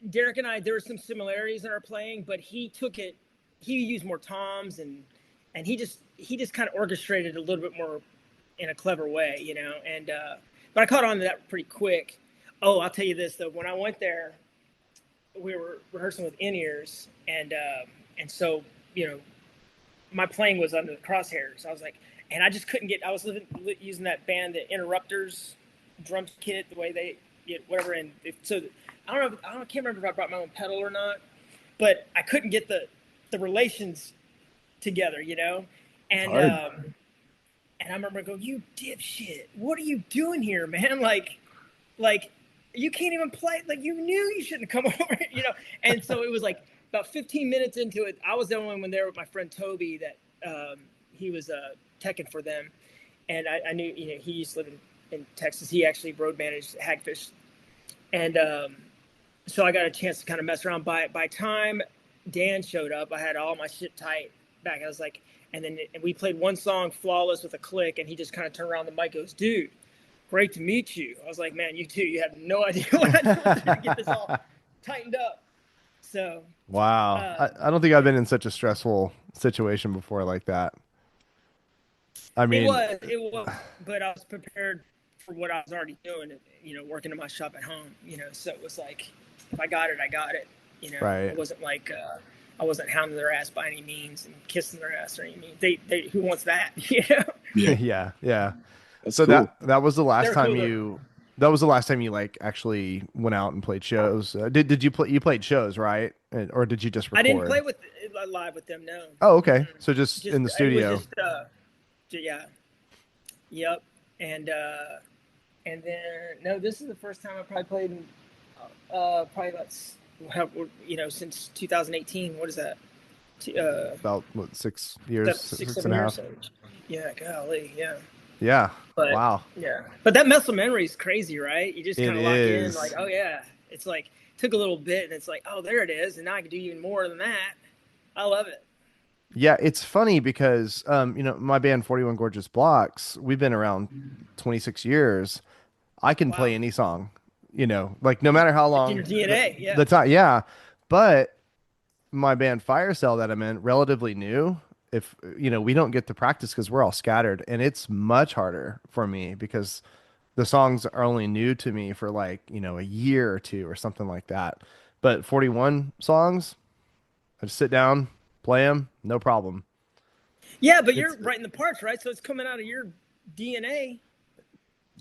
Derek and I, there were some similarities in our playing, but he used more toms and he just kind of orchestrated a little bit more in a clever way, you know. And but I caught on to that pretty quick. Oh, I'll tell you this though, when I went there, we were rehearsing with in-ears, and so, you know, my playing was under the crosshairs. I was like, and I just couldn't get. I was using that band, the Interrupters drum kit, the way they whatever. And so I can't remember if I brought my own pedal or not, but I couldn't get the relations together, you know. And and I remember going, "You dipshit! What are you doing here, man? Like you can't even play. Like you knew you shouldn't come over, you know." And so it was like about 15 minutes into it, I was the only one there with my friend Toby that he was teching for them, and I knew, you know, he used to live in Texas. He actually road managed Hagfish, and so I got a chance to kind of mess around. By time Dan showed up, I had all my shit tight back. I was like, and we played one song flawless with a click, and he just kind of turned around the mic, goes, "Dude, great to meet you." I was like, "Man, you too. You have no idea what I did to get this all tightened up." So wow, I don't think I've been in such a stressful situation before like that. I mean, it was, but I was prepared for what I was already doing, you know, working in my shop at home, you know. So it was like, if I got it, I got it, you know. Right. It wasn't like I wasn't hounding their ass by any means and kissing their ass or any means. They who wants that, you know? Yeah. That's so cool. that was the last time cool, that was the last time you like actually went out and played shows. Did you play? You played shows, right? Or did you just record? I didn't play live with them, no. Oh, okay. So just in the studio. It was just, yeah. Yep. And then no, this is the first time I probably played in probably about, you know, since 2018. What is that? About what, 6 years, six and a half. So, yeah, golly, yeah. Yeah. But, wow. Yeah. But that muscle memory is crazy, right? You just kind of lock in, like, oh yeah. It's like took a little bit, and it's like, oh, there it is, and now I can do even more than that. I love it. Yeah, it's funny because you know, my band 41 Gorgeous Blocks, we've been around 26 years. I can play any song, you know, like no matter how long your DNA, the time, yeah. But my band Fire Cell that I'm in, relatively new. If you know, we don't get to practice because we're all scattered, and it's much harder for me because the songs are only new to me for like, you know, a year or two or something like that. But 41 songs, I just sit down, play them, no problem. Yeah, but you're writing the parts, right? So it's coming out of your DNA,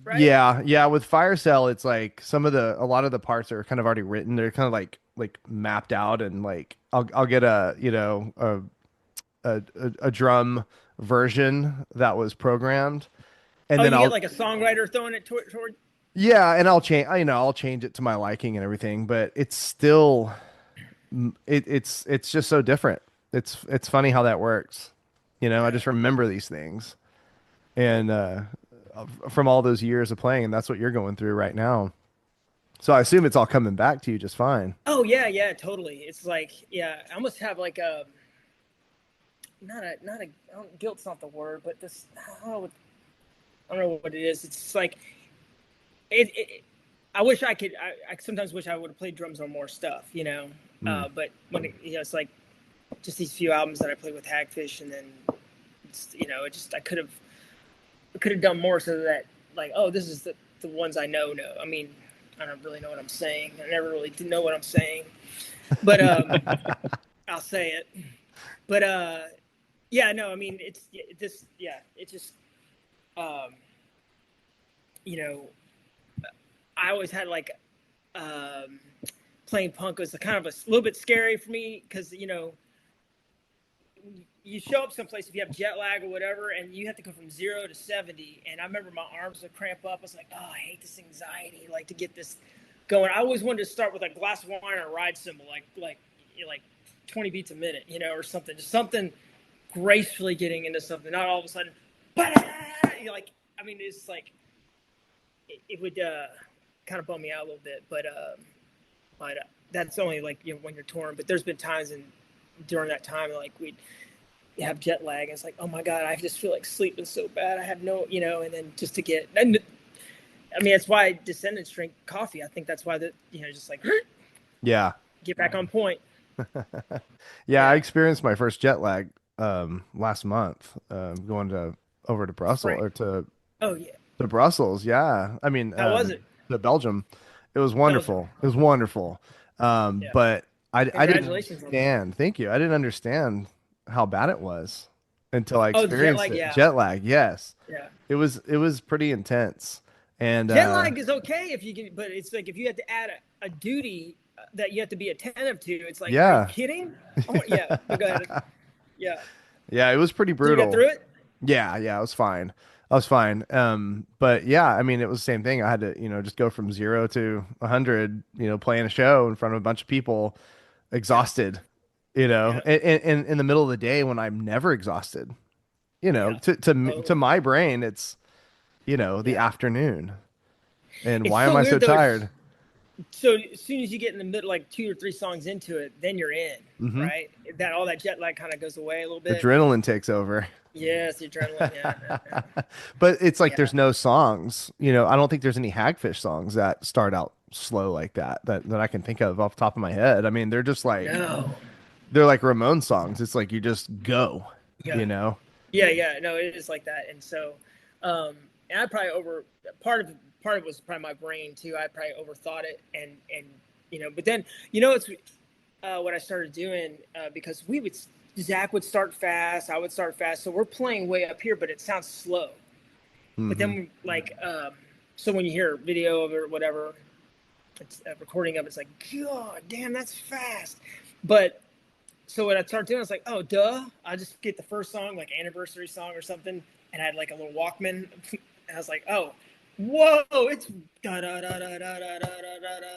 right? Yeah. With Fire Cell, it's like a lot of the parts are kind of already written. They're kind of like mapped out, and like I'll get a, you know, a drum version that was programmed, and then you I'll get like a songwriter throwing it toward. Yeah, and I'll change it to my liking and everything, but it's still it's just so different. It's funny how that works. I just remember these things, and from all those years of playing, and that's what you're going through right now. So I assume it's all coming back to you just fine. Oh yeah, totally. It's like, yeah, I almost have like a guilt's not the word, but this, I don't know what it is. It's like I wish I could. I sometimes wish I would have played drums on more stuff, But when it's like just these few albums that I played with Hagfish, and then it just I could have done more so that like, oh, this is the ones I know. No, I mean, I don't really know what I'm saying. I never really did know what I'm saying, but I'll say it. But yeah, no, I mean, it's just I always had like playing punk was kind of a little bit scary for me because you show up someplace if you have jet lag or whatever, and you have to go from 0 to 70. And I remember my arms would cramp up. I was like, oh, I hate this anxiety. Like to get this going. I always wanted to start with a glass of wine or a ride cymbal, like 20 beats a minute, or something, just something gracefully getting into something. Not all of a sudden, I mean, it's like it would kind of bum me out a little bit, but that's only like when you're touring. But there's been times during that time like we'd have jet lag, and it's like, oh my god, I just feel like sleeping so bad. I have no, and then just to get, and I mean, that's why Descendants drink coffee. I think that's why just like yeah, get back on point. Yeah, I experienced my first jet lag last month going over to Brussels or to Brussels. Yeah, I mean, how was it? To Belgium. It was wonderful. It was wonderful. But I didn't understand. Thank you. I didn't understand how bad it was until I experienced it. Yeah. Jet lag, yes. Yeah. It was pretty intense. And jet lag is okay if you can, but it's like if you had to add a duty that you have to be attentive to, it's like, are you kidding? Yeah. Go ahead. Yeah. Yeah, it was pretty brutal. Did you get through it? Yeah, I was fine. But yeah, I mean, it was the same thing. I had to, just go from 0 to 100, playing a show in front of a bunch of people, exhausted, and in the middle of the day when I'm never exhausted, to my brain, it's, the afternoon. And it's why am I so tired? So as soon as you get in the middle, like 2 or 3 songs into it, then you're in, right? All that jet lag kind of goes away a little bit. Adrenaline takes over. Yes, the adrenaline. Yeah. But it's like there's no songs. I don't think there's any Hagfish songs that start out slow like that I can think of off the top of my head. I mean, they're just like they're like Ramon songs. It's like you just go. Yeah. No, it is like that. And so, and I probably part of it was probably my brain too. I probably overthought it, and but then it's what I started doing because Zach would start fast, I would start fast, so we're playing way up here, but it sounds slow. But then so when you hear a video of it or whatever, it's a recording of it, it's like, god damn, that's fast. But so what I started doing, I was like, oh duh, I just get the first song, like Anniversary Song or something, and I had like a little Walkman, and I was like, oh. Whoa, it's da da da da da da da da da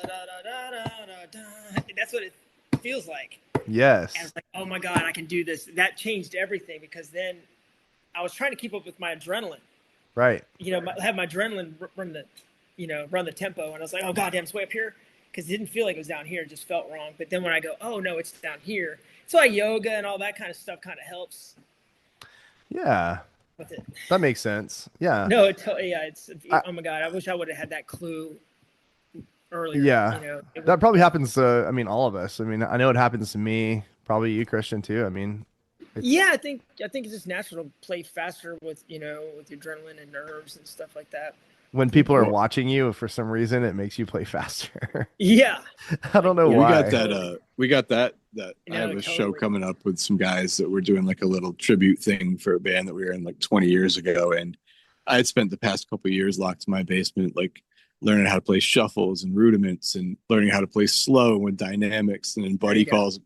da da da. That's what it feels like. Yes. And I was like, oh my god, I can do this. That changed everything because then I was trying to keep up with my adrenaline. Right. Have my adrenaline run the tempo, and I was like, oh god damn, it's way up here because it didn't feel like it was down here. It just felt wrong. But then when I go, oh no, it's down here. So yoga and all that kind of stuff kind of helps. Yeah. With it. That makes sense. Yeah. No, it's oh my god, I wish I would have had that clue earlier. Yeah. That probably happens to, all of us. I know it happens to me, probably you, Christian, too. I think it's just natural to play faster with with your adrenaline and nerves and stuff like that. When people are watching you, for some reason, it makes you play faster. Yeah. I don't know why. We got that. I have a show coming up with some guys that we're doing like a little tribute thing for a band that we were in like 20 years ago. And I had spent the past couple of years locked in my basement, like learning how to play shuffles and rudiments and learning how to play slow with dynamics. And then Buddy calls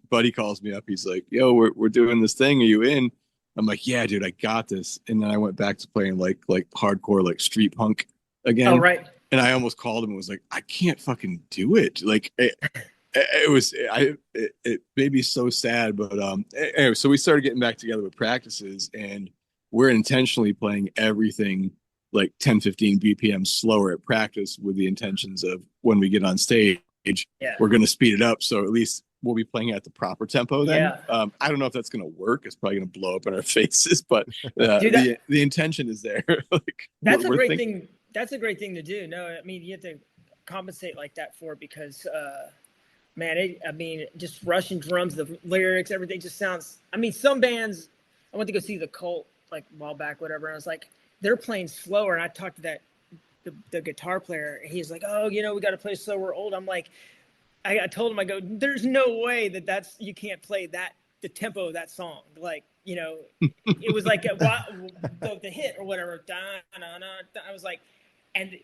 me up. He's like, yo, we're doing this thing. Are you in? I'm like, yeah, dude, I got this. And then I went back to playing like hardcore, like street punk again. Oh, right. And I almost called him and was like, I can't fucking do it. Like, it made me so sad, but anyway, so we started getting back together with practices, and we're intentionally playing everything like 10-15 BPM slower at practice with the intentions of when we get on stage, we're going to speed it up. So at least we'll be playing at the proper tempo then. I don't know if that's going to work. It's probably going to blow up in our faces, but the intention is there. Like that's a great thing. That's a great thing to do. No, I mean, you have to compensate like that for it because, man, just Russian drums, the lyrics, everything just sounds, I mean, some bands, I went to go see The Cult like a while back, whatever. And I was like, they're playing slower. And I talked to the guitar player, and he's like, oh, we got to play slower. We're old. I'm like, I told him, I go, there's no way you can't play the tempo of that song. Like, it was like the hit or whatever. I was like, and,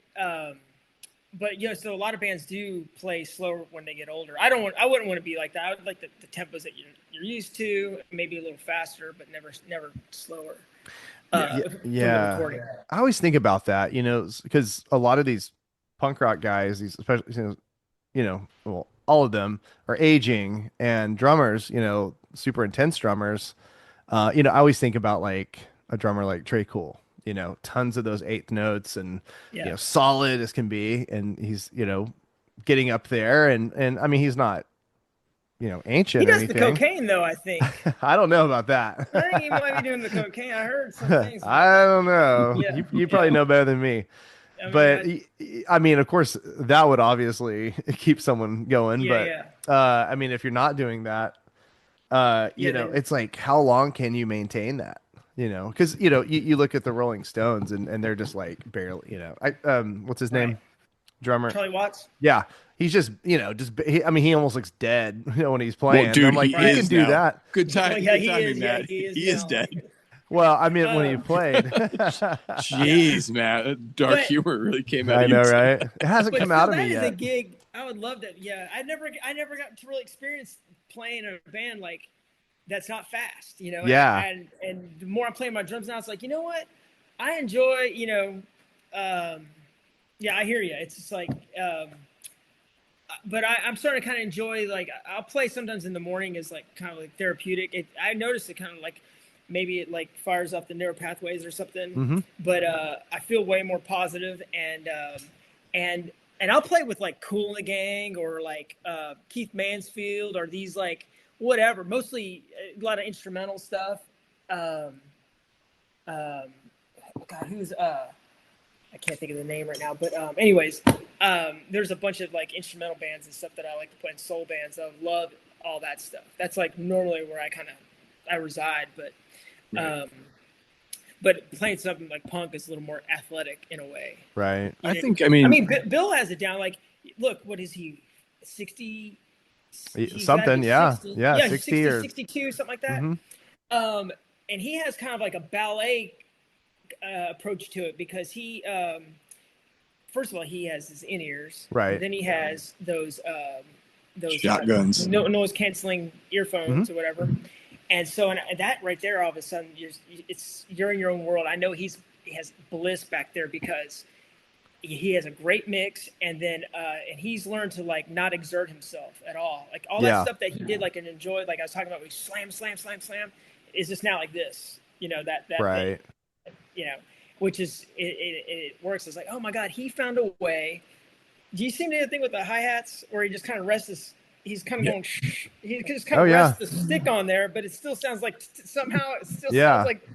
but so a lot of bands do play slower when they get older. I wouldn't want to be like that. I would like the tempos that you're used to, maybe a little faster, but never slower. Yeah. I always think about that, because a lot of these punk rock guys, these especially, well, all of them are aging, and drummers, super intense drummers. I always think about like a drummer like Trey Cool, tons of those eighth notes and, solid as can be. And he's, getting up there and I mean, he's not, ancient. He does or anything. The cocaine though, I think. I don't know about that. I think he might be doing the cocaine. I heard some things. I don't know. Yeah. You probably know better than me. I mean, of course, that would obviously keep someone going. I mean, if you're not doing that, it's like, how long can you maintain that? Because you look at the Rolling Stones and they're just like barely. What's his name? Drummer Charlie Watts. Yeah, he's just I mean, he almost looks dead when he's playing. Well, dude, I'm like, he can do now. That. Good time. Yeah, good timing, Matt. He is dead. Well, I mean, when he played. Jeez, man, dark humor really came out. I know, right? It hasn't come out of me yet. That is a gig. I would love that. Yeah, I never got to really experience playing in a band like that's not fast. Yeah. And the more I'm playing my drums now, it's like, you know what? I enjoy. Yeah, I hear you. It's just like, but I'm starting to kind of enjoy, like, I'll play sometimes in the morning as like kind of like therapeutic. I notice it kind of like maybe it like fires off the neural pathways or something. Mm-hmm. But I feel way more positive, and I'll play with like Kool and the Gang or like Keith Mansfield or these like whatever. Mostly a lot of instrumental stuff. God, who's I can't think of the name right now, but anyways, there's a bunch of like instrumental bands and stuff that I like to play in, soul bands. I love all that stuff. That's like normally where I reside, but but playing something like punk is a little more athletic in a way. Right. I mean, Bill has it down. Like, look, what is he? 60 something, yeah. 60, yeah, 60 or 62, something like that. Mm-hmm. And he has kind of like a ballet approach to it because he first of all, he has his in-ears, right? Then he has those shotguns, noise canceling earphones, mm-hmm. or whatever. And so, and that right there, all of a sudden, you're in your own world. I know he has bliss back there because he has a great mix, and then and he's learned to like not exert himself at all. Like all that stuff that he did, like and enjoyed, like I was talking about, we slam, is just now like this, that right. Thing, which is it works. It's like, oh my God, he found a way. Do you see the thing with the hi-hats where he just kind of rests his? He's kind of going. He just kind of rests the stick on there, but it still sounds like somehow it still sounds like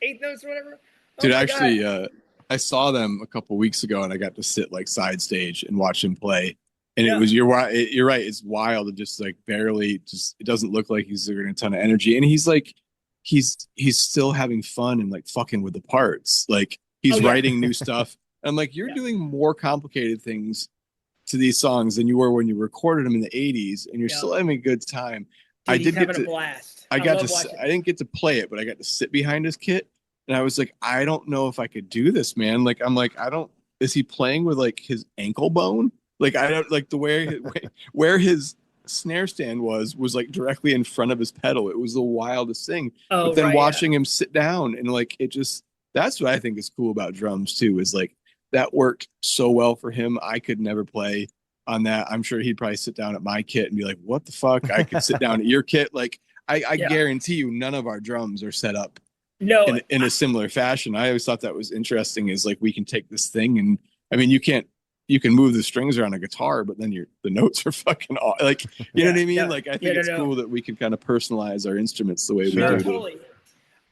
eighth notes or whatever. Dude, actually, I saw them a couple weeks ago, and I got to sit like side stage and watch him play. And it was you're right. It's wild. It just like barely just. It doesn't look like he's exerting a ton of energy, and he's like, he's still having fun and like fucking with the parts. Like he's writing new stuff. And I'm like, you're doing more complicated things to these songs than you were when you recorded them in the 80s, and you're still having a good time. Dude, I did get a blast. I didn't get to play it, but I got to sit behind his kit, and I was like, I don't know if I could do this, man. Like, I'm like, is he playing with like his ankle bone? Like, I don't like the way where his snare stand was like directly in front of his pedal. It was the wildest thing. But then watching him sit down and like, that's what I think is cool about drums too, is like, that worked so well for him. I could never play on that, I'm sure he'd probably sit down at my kit and be like, what the fuck? I could sit down at your kit. Like I guarantee you none of our drums are set up in a similar fashion. I always thought that was interesting, is like, we can take this thing and, I mean, you can move the strings around a guitar, but then the notes are fucking off. Like, you know what I mean? Like, I think it's cool that we can kind of personalize our instruments the way we do. Totally.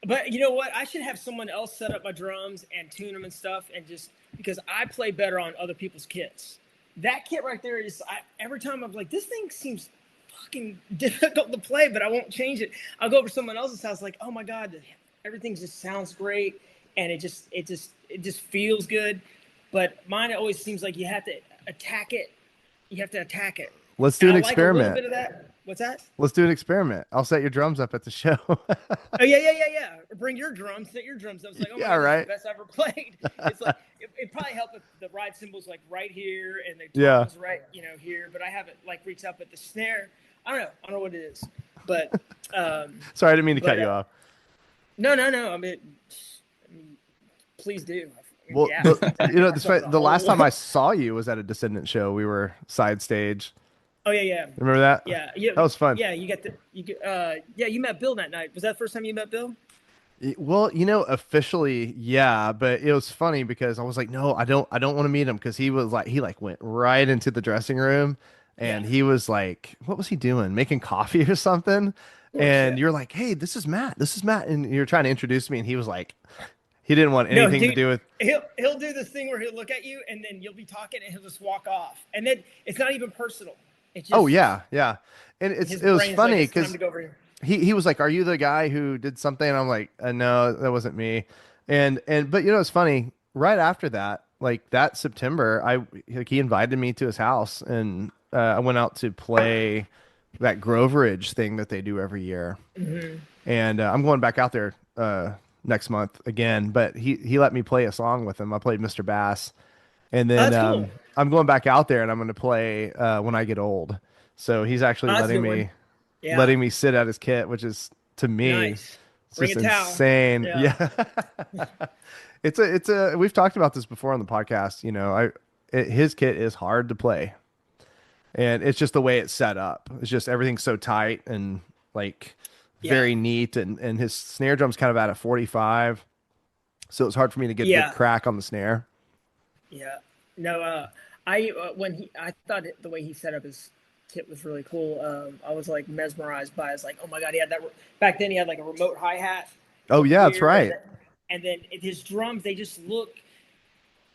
But you know what? I should have someone else set up my drums and tune them and stuff, and just because I play better on other people's kits. That kit right there is, every time I'm like, this thing seems fucking difficult to play, but I won't change it. I'll go over to someone else's house, like, oh my God, everything just sounds great, and it just feels good. But mine, it always seems like you have to attack it. Let's do an experiment. Like a little bit of that. What's that? Let's do an experiment. I'll set your drums up at the show. Oh yeah. Bring your drums. Set your drums up. It's like, oh my God, right. This is the best I ever played. It's like it probably helped if the ride cymbals like right here and the toms right, here. But I haven't like reached up at the snare. I don't know what it is. But sorry, I didn't mean to cut you off. No. I mean, please do. Well, the last time I saw you was at a Descendant show. We were side stage. Oh yeah. Remember that? Yeah. That was fun. Yeah, you met Bill that night. Was that the first time you met Bill? Well, officially, yeah, but it was funny because I was like, no, I don't want to meet him, because he went right into the dressing room, and he was like, what was he doing? Making coffee or something? And you're like, hey, this is Matt, and you're trying to introduce me, and he was like, he didn't want anything to do with. He'll do this thing where he'll look at you, and then you'll be talking, and he'll just walk off, and then it's not even personal. It's just, and it was funny because he was like, "Are you the guy who did something?" And I'm like, "No, that wasn't me." But it's funny. Right after that, like that September, he invited me to his house, and I went out to play that Groveridge thing that they do every year, and I'm going back out there next month again. But he let me play a song with him. I played Mr. Bass, and then cool. I'm going back out there, and I'm going to play When I Get Old. So he's actually letting me sit at his kit, which is, to me, nice. It's just insane. Yeah. It's we've talked about this before on the podcast. His kit is hard to play, and it's just the way it's set up. It's just everything's so tight and like very neat, and his snare drum's kind of at a 45, so it's hard for me to get the crack on the snare. Yeah. No, I thought the way he set up his kit was really cool. I was like mesmerized by it. I was like, oh my God, he had that. Back then he had like a remote hi-hat. Oh yeah, that's right. And then his drums, they just looked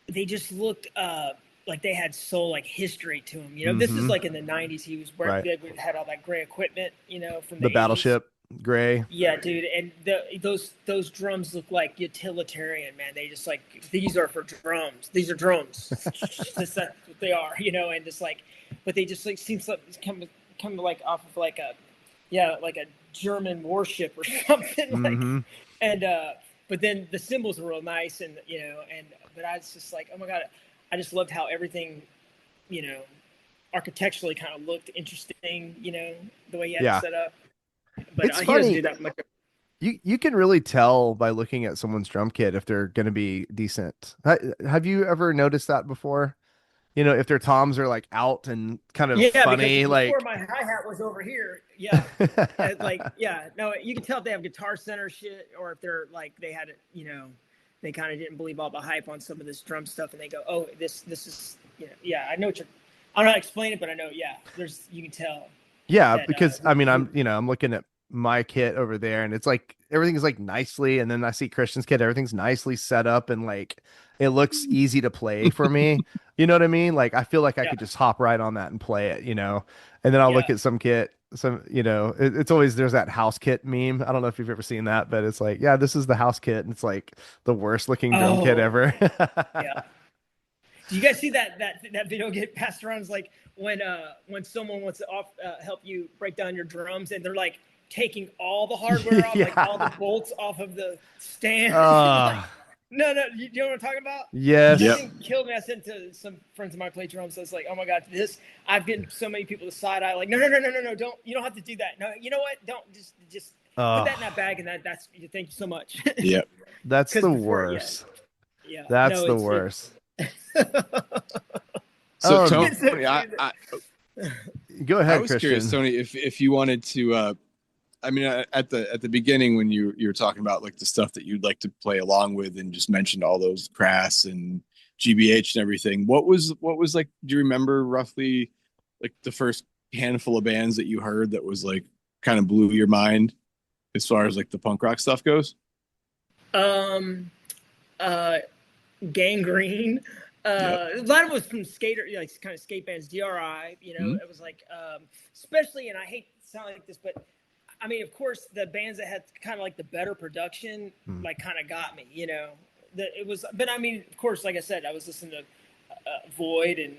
like they had soul, like history to them. This is like in the 90s. He was wearing had all that gray equipment, from the 80s. Battleship gray. Yeah, dude. And those drums look like utilitarian, man. They just like, these are for drums. These are drums. That's what they are, and just like, but they just like seems like it's come like off of like a German warship or something. Like, and but then the cymbals were real nice, and but I was just like, oh my God, I just loved how everything, architecturally kind of looked interesting, the way he had it set up. But it's funny. You can really tell by looking at someone's drum kit if they're going to be decent. Have you ever noticed that before? If their toms are like out and kind of funny, because like before my hi-hat was over here. Yeah. No, you can tell if they have Guitar Center shit, or if they're like, they had it, they kind of didn't believe all the hype on some of this drum stuff, and they go, oh, this is, I know what I'm not explaining it, but I know, you can tell. Yeah, that, because I'm looking at my kit over there, and it's like everything's like nicely, and then I see Christian's kit, everything's nicely set up, and like it looks easy to play for me. You know what I mean? Like I feel like I could just hop right on that and play it, and then I'll look at some kit, it's always, there's that house kit meme. I don't know if you've ever seen that, but it's like, this is the house kit, and it's like the worst looking drum kit ever. Yeah. Do you guys see that video get passed around? It's like when someone wants to help you break down your drums, and they're like taking all the hardware off, like all the bolts off of the stand. Like, no, you know what I'm talking about? Yes. That thing killed me. I sent to some friends of mine play drums. So I was like, oh my God, I've gotten so many people to side eye, like, no, you don't have to do that. No, you know what? Don't just put that in that bag, and that's thank you so much. Yep. That's the worst. Yeah. That's the worst. So Um, Tony, Go I ahead, was Christian. curious, Tony, if you wanted to. I mean, at the beginning when you were talking about like the stuff that you'd like to play along with, and just mentioned all those Crass and GBH and everything. What was like? Do you remember roughly like the first handful of bands that you heard that was like kind of blew your mind as far as like the punk rock stuff goes? Um, uh, Gangrene. Yep. A lot of it was from skater, like kind of skate bands. DRI, Mhm. it was like, especially, and I hate to sound like this, but I mean, of course, the bands that had kind of like the better production, like kind of got me. It was, but I mean, of course, like I said, I was listening to Void and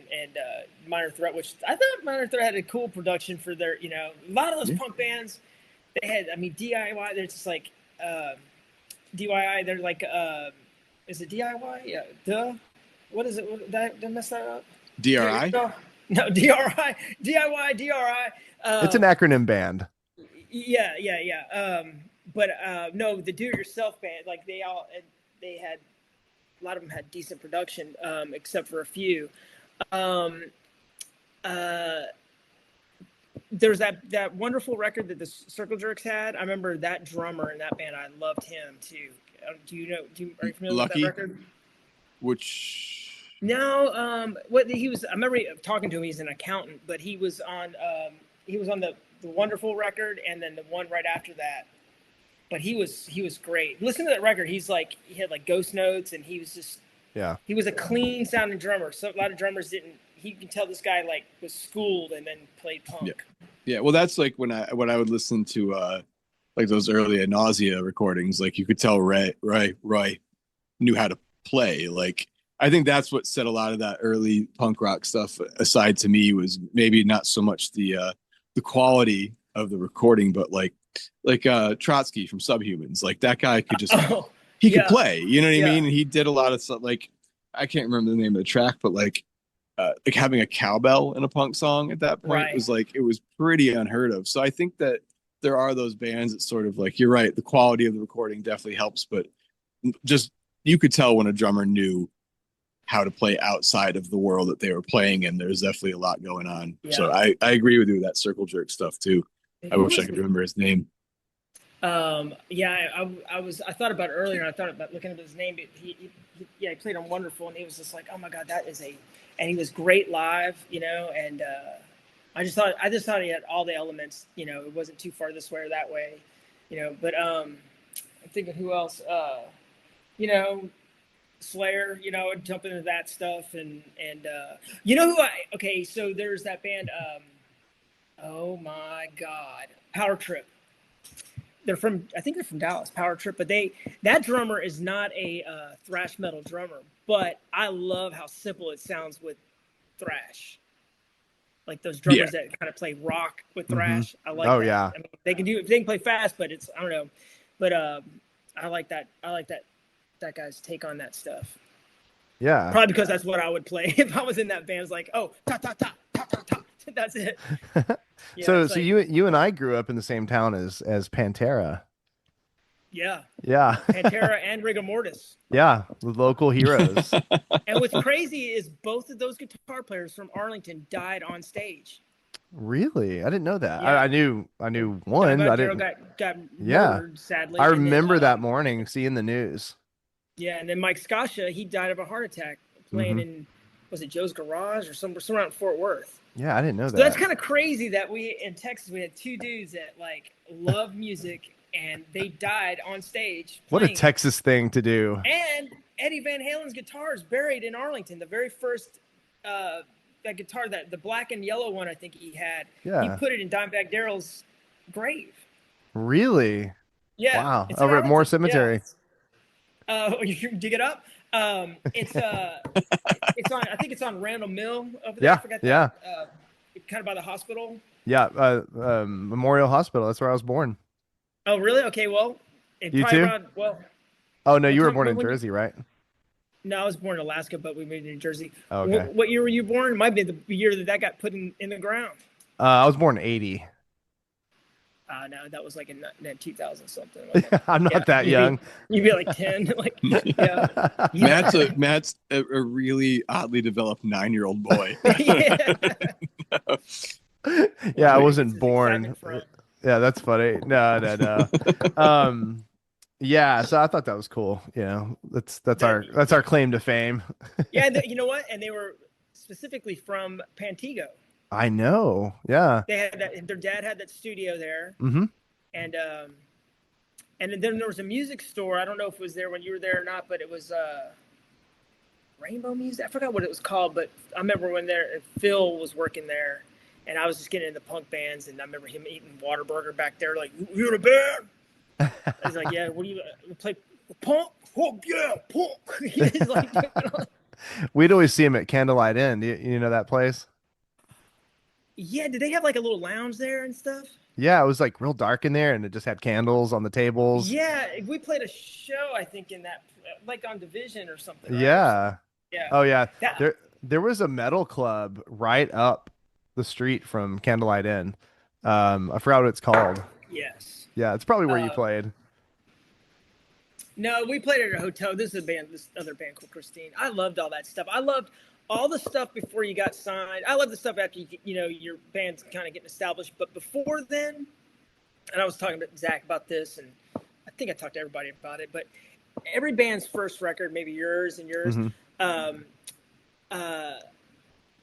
Minor Threat, which I thought Minor Threat had a cool production for their, a lot of those Yeah. punk bands. They had, I mean, DIY. They're just like DIY. They're like, is it DIY? Yeah, duh. What is it? Did I mess that up? DRI. No, DRI, DIY, DRI. It's an acronym band. Yeah. But no, the do-it-yourself band, like they had a lot of them had decent production, except for a few. There's that wonderful record that the Circle Jerks had. I remember that drummer in that band. I loved him too. Are you familiar Lucky? with that record? Which No, what he was. I remember talking to him. He's an accountant, but he was on the Wonderful record, and then the one right after that. But he was great. Listen to that record. He had like ghost notes, and he was just he was a clean sounding drummer. So a lot of drummers didn't. You can tell this guy like was schooled and then played punk. Yeah. Well, that's like when I would listen to like those early Nausea recordings. Like you could tell Roy knew how to play. Like I think that's what set a lot of that early punk rock stuff aside to me, was maybe not so much the quality of the recording, but like Trotsky from Subhumans. Like that guy could just he could play. You know what I mean? And he did a lot of stuff. Like I can't remember the name of the track, but like having a cowbell in a punk song at that point was like, it was pretty unheard of. So I think that there are those bands that sort of like, you're right, the quality of the recording definitely helps, but just you could tell when a drummer knew how to play outside of the world that they were playing, and there's definitely a lot going on. So I agree with you with that Circle Jerk stuff too. I wish I could remember his name. I thought about it earlier, and I thought about looking at his name. He played on Wonderful, and he was just like, oh my God, and he was great live, and I just thought he had all the elements, it wasn't too far this way or that way, but I'm thinking who else, Slayer, I'd jump into that stuff, and so there's that band, oh my God, Power Trip. I think they're from Dallas, Power Trip, but that drummer is not a thrash metal drummer, but I love how simple it sounds with thrash. Like those drummers that kind of play rock with thrash. I like that. Yeah. I mean, they can play fast, but it's, I don't know. But I like that guy's take on that stuff. Yeah. Probably because that's what I would play if I was in that band. It's like, oh, ta ta ta ta ta ta. That's it. So you and I grew up in the same town as Pantera. Yeah. Yeah. Pantera and Rigor Mortis. Yeah, the local heroes. And what's crazy is both of those guitar players from Arlington died on stage. Really? I didn't know that. Yeah. I knew one. I didn't. Got murdered, sadly. I remember that morning seeing the news. Yeah, and then Mike Scascia, he died of a heart attack playing in, was it Joe's Garage or somewhere around Fort Worth? Yeah, I didn't know that. So that's kind of crazy that in Texas we had two dudes that like love music and they died on stage. What a Texas thing to do. And Eddie Van Halen's guitar is buried in Arlington. The very first that guitar, that the black and yellow one, I think he had. Yeah. He put it in Dimebag Darrell's grave. Really? Yeah. Wow. Over at Moore Cemetery. Yeah. You dig it up. It's on. I think it's on Randall Mill over there. Yeah. I forgot that. Yeah. Kind of by the hospital. Yeah. Memorial Hospital. That's where I was born. Oh, really? Okay. Well, you too. Oh no, you were born in Jersey, right? No, I was born in Alaska, but we moved to New Jersey. Oh, okay. What year were you born? It might be the year that got put in the ground. I was born in 80. No, that was like in 2000 something. Like, I'm not that young. You'd be like 10. Like, yeah. Matt's a really oddly developed 9-year-old boy. Yeah, I wasn't born. Yeah, that's funny. No. Yeah, so I thought that was cool. You know, that's our claim to fame. Yeah, you know what? And they were specifically from Pantego. I know. Yeah. They had that. Their dad had that studio there. Mm-hmm. And then there was a music store. I don't know if it was there when you were there or not, but it was Rainbow Music. I forgot what it was called, but I remember when Phil was working there, and I was just getting into punk bands, and I remember him eating Whataburger back there, like, "You're in a band?" I was like, "Yeah, what do you play? Punk? Oh yeah, punk." He's like, we'd always see him at Candlelight Inn. You know that place? Yeah, did they have like a little lounge there and stuff? Yeah, it was like real dark in there, and it just had candles on the tables. Yeah, we played a show, I think, in that, like on Division or something. Right? Yeah. Yeah. Oh yeah. There was a metal club right up the street from Candlelight Inn. I forgot what it's called. Yes. Yeah, it's probably where you played. No, we played at a hotel. This other band called Christine. I loved all that stuff. I loved all the stuff before you got signed. I love the stuff after your band's kind of getting established. But before then, and I was talking to Zach about this, and I think I talked to everybody about it, but every band's first record, maybe yours and yours,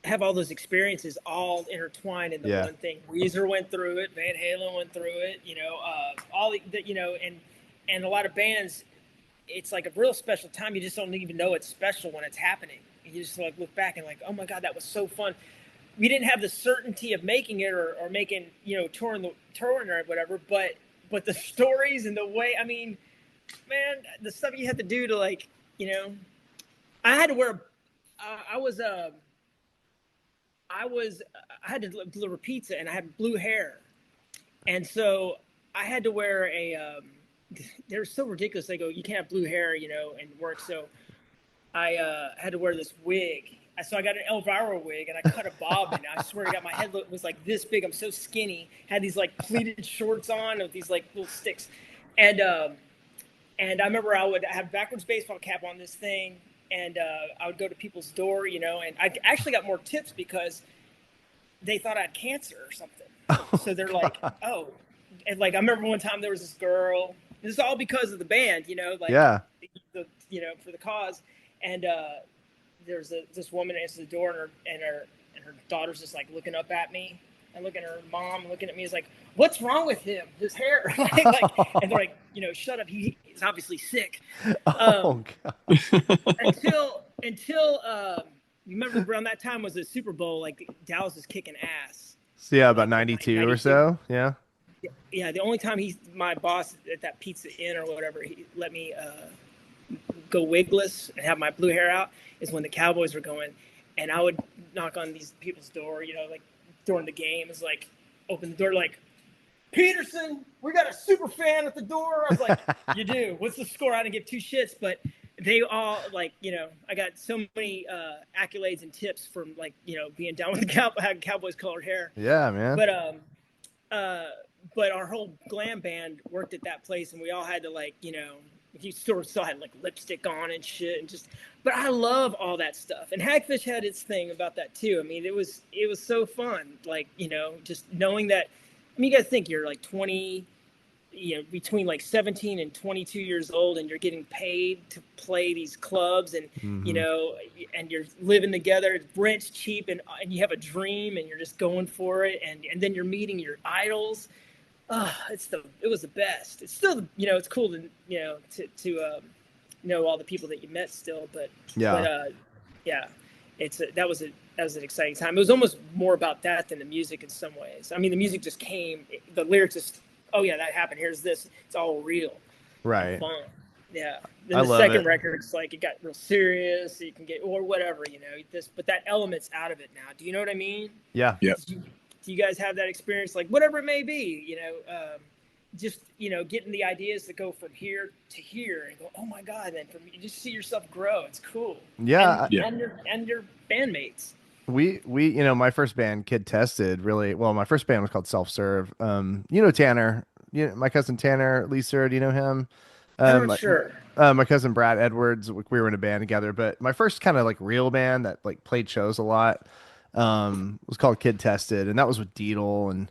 have all those experiences all intertwined in the one thing. Weezer went through it, Van Halen went through it, all the, and a lot of bands, it's like a real special time. You just don't even know it's special when it's happening. You just like look back and like, oh my God, that was so fun. We didn't have the certainty of making it or making, touring or whatever, but the stories and the way, I mean, man, the stuff you had to do to like, I had to wear, I had to deliver pizza and I had blue hair. And so I had to wear they're so ridiculous. They go, you can't have blue hair, and work. So I had to wear this wig. So I got an Elvira wig and I cut a bob and I swear to God, my head was like this big. I'm so skinny. Had these like pleated shorts on with these like little sticks. And I remember I would have backwards baseball cap on this thing. And I would go to people's door, and I actually got more tips because they thought I had cancer or something. So they're like, oh. And like, I remember one time there was this girl. This is all because of the band, for the cause. And there's this woman answers the door, and her daughter's just like looking up at me, and looking at her mom, looking at me, is like, "What's wrong with him? His hair?" And they're like, "Shut up. He's obviously sick." Oh God. Until you remember around that time was the Super Bowl, like Dallas was kicking ass. So yeah, about 92 or so. Yeah. Yeah, the only time my boss at that Pizza Inn or whatever, he let me go wigless and have my blue hair out is when the Cowboys were going, and I would knock on these people's door, like during the game, is like open the door like, "Peterson, we got a super fan at the door." I was like, "You do? What's the score?" I didn't give two shits, but they all like, I got so many accolades and tips from like, being down with the Cowboys colored hair. Yeah, man. But our whole glam band worked at that place, and we all had to like, you still had like lipstick on and shit, and but I love all that stuff. And Hagfish had its thing about that too. I mean, it was so fun, like, just knowing that. I mean, you got to think you're like 20, between like 17 and 22 years old, and you're getting paid to play these clubs, and and you're living together. Rent's cheap, and you have a dream, and you're just going for it, and then you're meeting your idols. It was the best. It's still, it's cool to know all the people that you met still, but that was an exciting time. It was almost more about that than the music in some ways. I mean, the music just came, the lyrics just, oh yeah, that happened. Here's this. It's all real. Right. Fun. Yeah. Then the second record, it's like, it got real serious. So you can get, or whatever, but that element's out of it now. Do you know what I mean? Yeah. Yeah. Do you guys have that experience? Like whatever it may be, just, getting the ideas that go from here to here and go, oh my God. And then you just see yourself grow. It's cool. Yeah. And your bandmates. you know, my first band, Kid Tested, really well. My first band was called Self Serve. You know Tanner, you know, my cousin Tanner Leeser. Do you know him? I'm Um, not my, sure. my cousin Brad Edwards. We were in a band together. But my first kind of like real band that like played shows a lot, was called Kid Tested, and that was with Deedle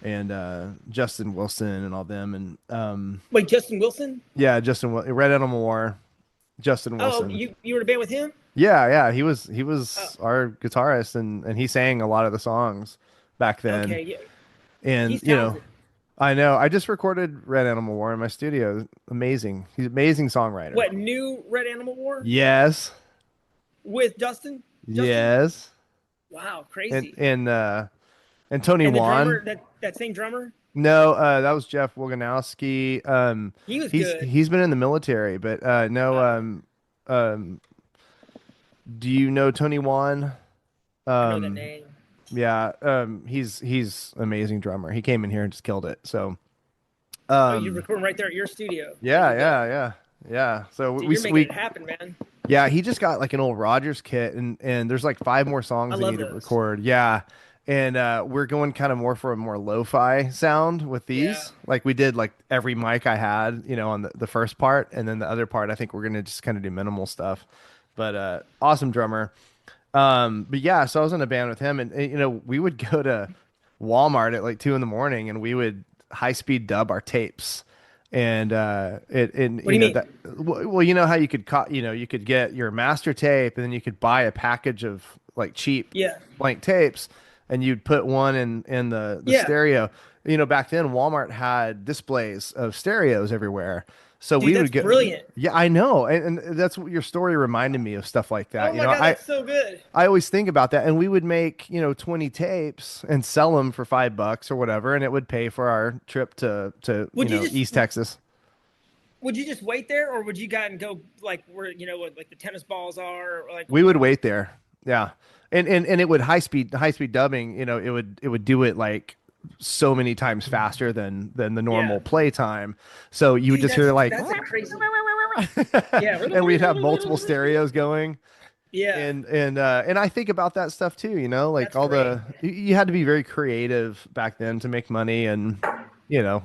and Justin Wilson and all them. And Wait, Justin Wilson? yeah, Red Animal War, Justin Oh, Wilson. you were in a band with him? Yeah, he Oh, was our guitarist, and he sang a lot of the songs back then. okay. Yeah, And he's you know, talented. I know I just recorded Red Animal War in my studio. Amazing. He's an amazing songwriter. What, new Red Animal War Yes. with Dustin? Justin? Yes. Wow, And crazy. and Tony And the Wan. drummer, that same drummer, No, that was Jeff Woganowski. he was good. He's been in the military, but no. Oh, Um, do you know Tony Wan? I know that Um, name. yeah. He's amazing drummer. He came in here and just killed it. So, Oh, you're um, recording right there at your studio. There yeah, you go. yeah, yeah, yeah. So Dude, you're making it happen, man. yeah, he just got like an old Rogers kit, and there's like five more I songs they love need to those. record. Yeah, and we're going kind of more for a more lo-fi sound with Yeah. these. Like we did like every mic I had, you know, on the first part, and then the other part, I think we're gonna just kind of do minimal stuff. But awesome drummer. But yeah, so I was in a band with him, and you know, we would go to Walmart at like 2 in the morning, and we would high speed dub our tapes. And What do you you know mean? that well, you know how you could you know, you could get your master tape, and then you could buy a package of like cheap Yeah. blank tapes, and you'd put one in the Yeah. stereo. You know, back then Walmart had displays of stereos everywhere. So Dude, we that's would get, brilliant. yeah, I know. And that's what your story reminded me of, stuff like that. Oh You my know, God, that's so good. I always think about that, and we would make, you know, 20 tapes and sell them for $5 or whatever, and it would pay for our trip to you Would you know, just East Texas. would you just wait there, or would you guys go like where you know what like the tennis balls are, or like We would wait there, yeah, and it would high speed dubbing. You know, it would do it like so many times faster than the yeah, normal play time. So you would dude, just hear like, that's a crazy. Yeah, and we'd have multiple stereos going. yeah, And I think about that stuff too, you know, like that's all great. you had to be very creative back then to make money, and you know,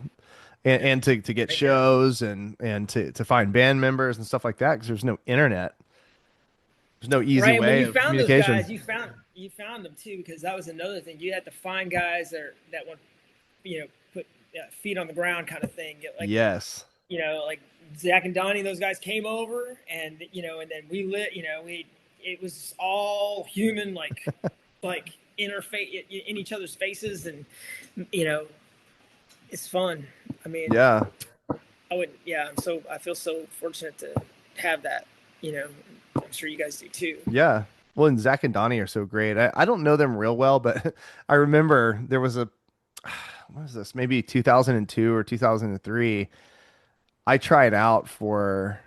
and to get Yeah. shows, and to find band members and stuff like that, because there's no internet, there's no easy Right, and when way you of found those communication. guys, you found them too, because that was another thing. You had to find guys that would, you know, put feet on the ground kind of thing. Like Yes. you know, like Zach and Donnie, those guys came over, and you know, and then we lit. You know, it was all human, like interface in each other's faces, and you know, it's fun. I mean, Yeah. yeah. I feel so fortunate to have that. You know, I'm sure you guys do too. Yeah. Well, and Zach and Donnie are so great. I don't know them real well, but I remember there was a, what was this? Maybe 2002 or 2003. I tried out for,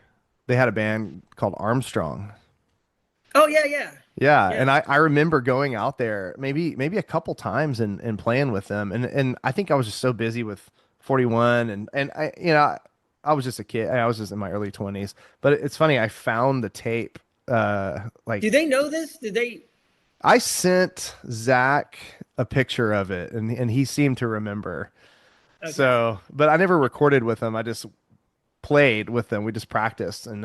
they had a band called Armstrong. Oh yeah, yeah, Yeah, yeah. and I remember going out there maybe a couple times and playing with them, and I think I was just so busy with 41, and I, you know, I was just a kid. I was just in my early 20s. But it's funny, I found the tape, Do like they know this? Did they? I sent Zach a picture of it, and he seemed to remember. Okay. So, but I never recorded with him. I just played with them. We just practiced, and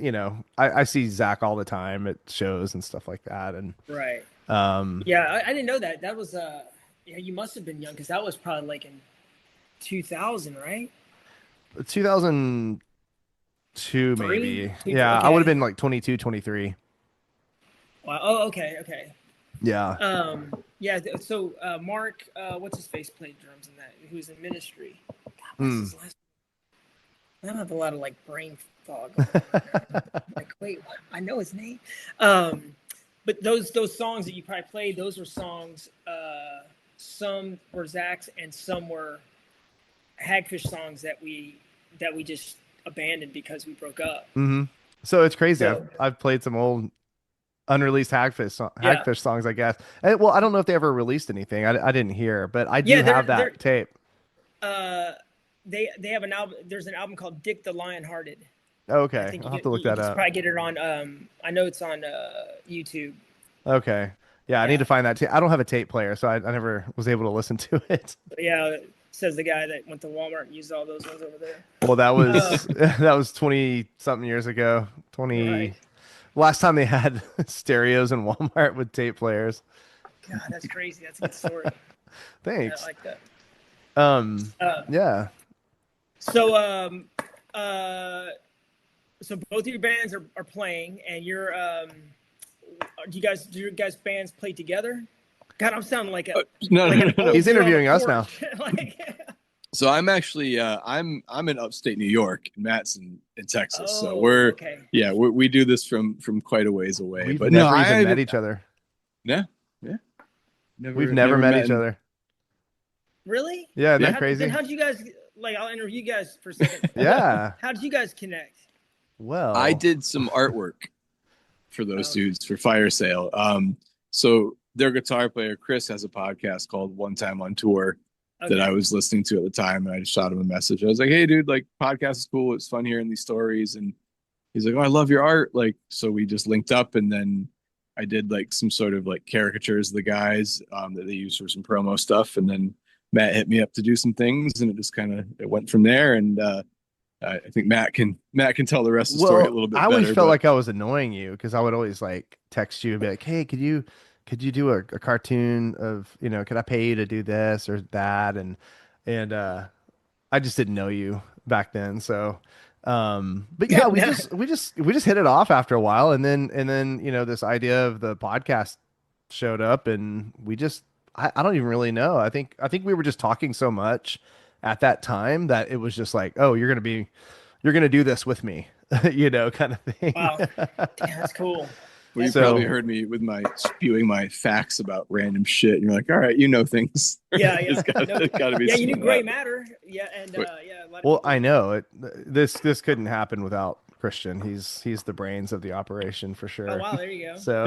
you know, I see Zach all the time at shows and stuff like that. And Right. um Yeah, I didn't know that. That was yeah, you must have been young because that was probably like in 2000, right? 2002 Three? maybe. Two, Yeah, I would have okay. been like 22, 23. Wow. Oh, okay, okay. Yeah. Yeah. So Mark, what's his face, played drums in that. Who's in ministry? God, what's Hmm. his last? I have a lot of like brain fog. Going on right now. Like, wait, what? I know his name. But those songs that you probably played, those were songs. Some were Zach's, and some were Hagfish songs that we just abandoned because we broke up. Hmm. So it's crazy. So I've played some old unreleased yeah, Hagfish songs, I guess. Well, I don't know if they ever released anything. I didn't hear, but I do yeah, have they're that tape. uh they have an album. There's an album called Dick the Lionhearted. I Okay, think I'll have to look you that can up. probably get it on. I know it's on YouTube. Okay. Yeah, I need to find that tape. I don't have a tape player, so I never was able to listen to it. Yeah, says the guy that went to Walmart and used all those ones over there. Well, that was that was 20 something years ago. 20 Right. last time they had stereos in Walmart with tape players. God, that's crazy. That's a good story. I Thanks. like that. Um Uh, yeah. so, so both of your bands are playing, and you're do your guys bands play together? God, I'm sounding like a No, like no, an no, no. old He's dude on the interviewing us now. porch. Like, So I'm actually I'm in upstate New York, and Matt's in Texas. So oh, we're okay. yeah we do this from quite a ways away. We've But no, never even met each other. yeah We've never met each in- other. Really? Yeah, isn't Yeah. that Then crazy? how did you guys like? I'll interview you guys for a second. Yeah. How did you guys connect? Well, I did some artwork for those Okay. dudes for Fire Sale. So their guitar player Chris has a podcast called One Time on Tour that I was listening to at the time, and I just shot him a message. I was like, "Hey, dude, like podcast is cool. It's fun hearing these stories." And he's like, "Oh, I love your art." Like, so we just linked up, and then I did like some sort of like caricatures of the guys that they use for some promo stuff, and then Matt hit me up to do some things, and it just kind of it went from there. And I think Matt can tell the rest of the story a little bit I always better. felt But like I was annoying you because I would always like text you and be like, "Hey, could you do a cartoon of, could I pay you to do this or that?" And I just didn't know you back then. So but yeah, we just hit it off after a while, and then this idea of the podcast showed up, and I don't even really know. I think we were just talking so much at that time that it was just like, "Oh, you're gonna do this with me," kind of thing. Wow, damn, that's cool. well, you So- probably heard me with my spewing my facts about random shit, and you're like, "All right, you know things." Yeah, It's gotta be yeah, you some knew of gray that. matter. Yeah, and Wait. yeah, a lot of Well, people- I know it. This couldn't happen without Christian. He's the brains of the operation for sure. Oh wow, there you go. So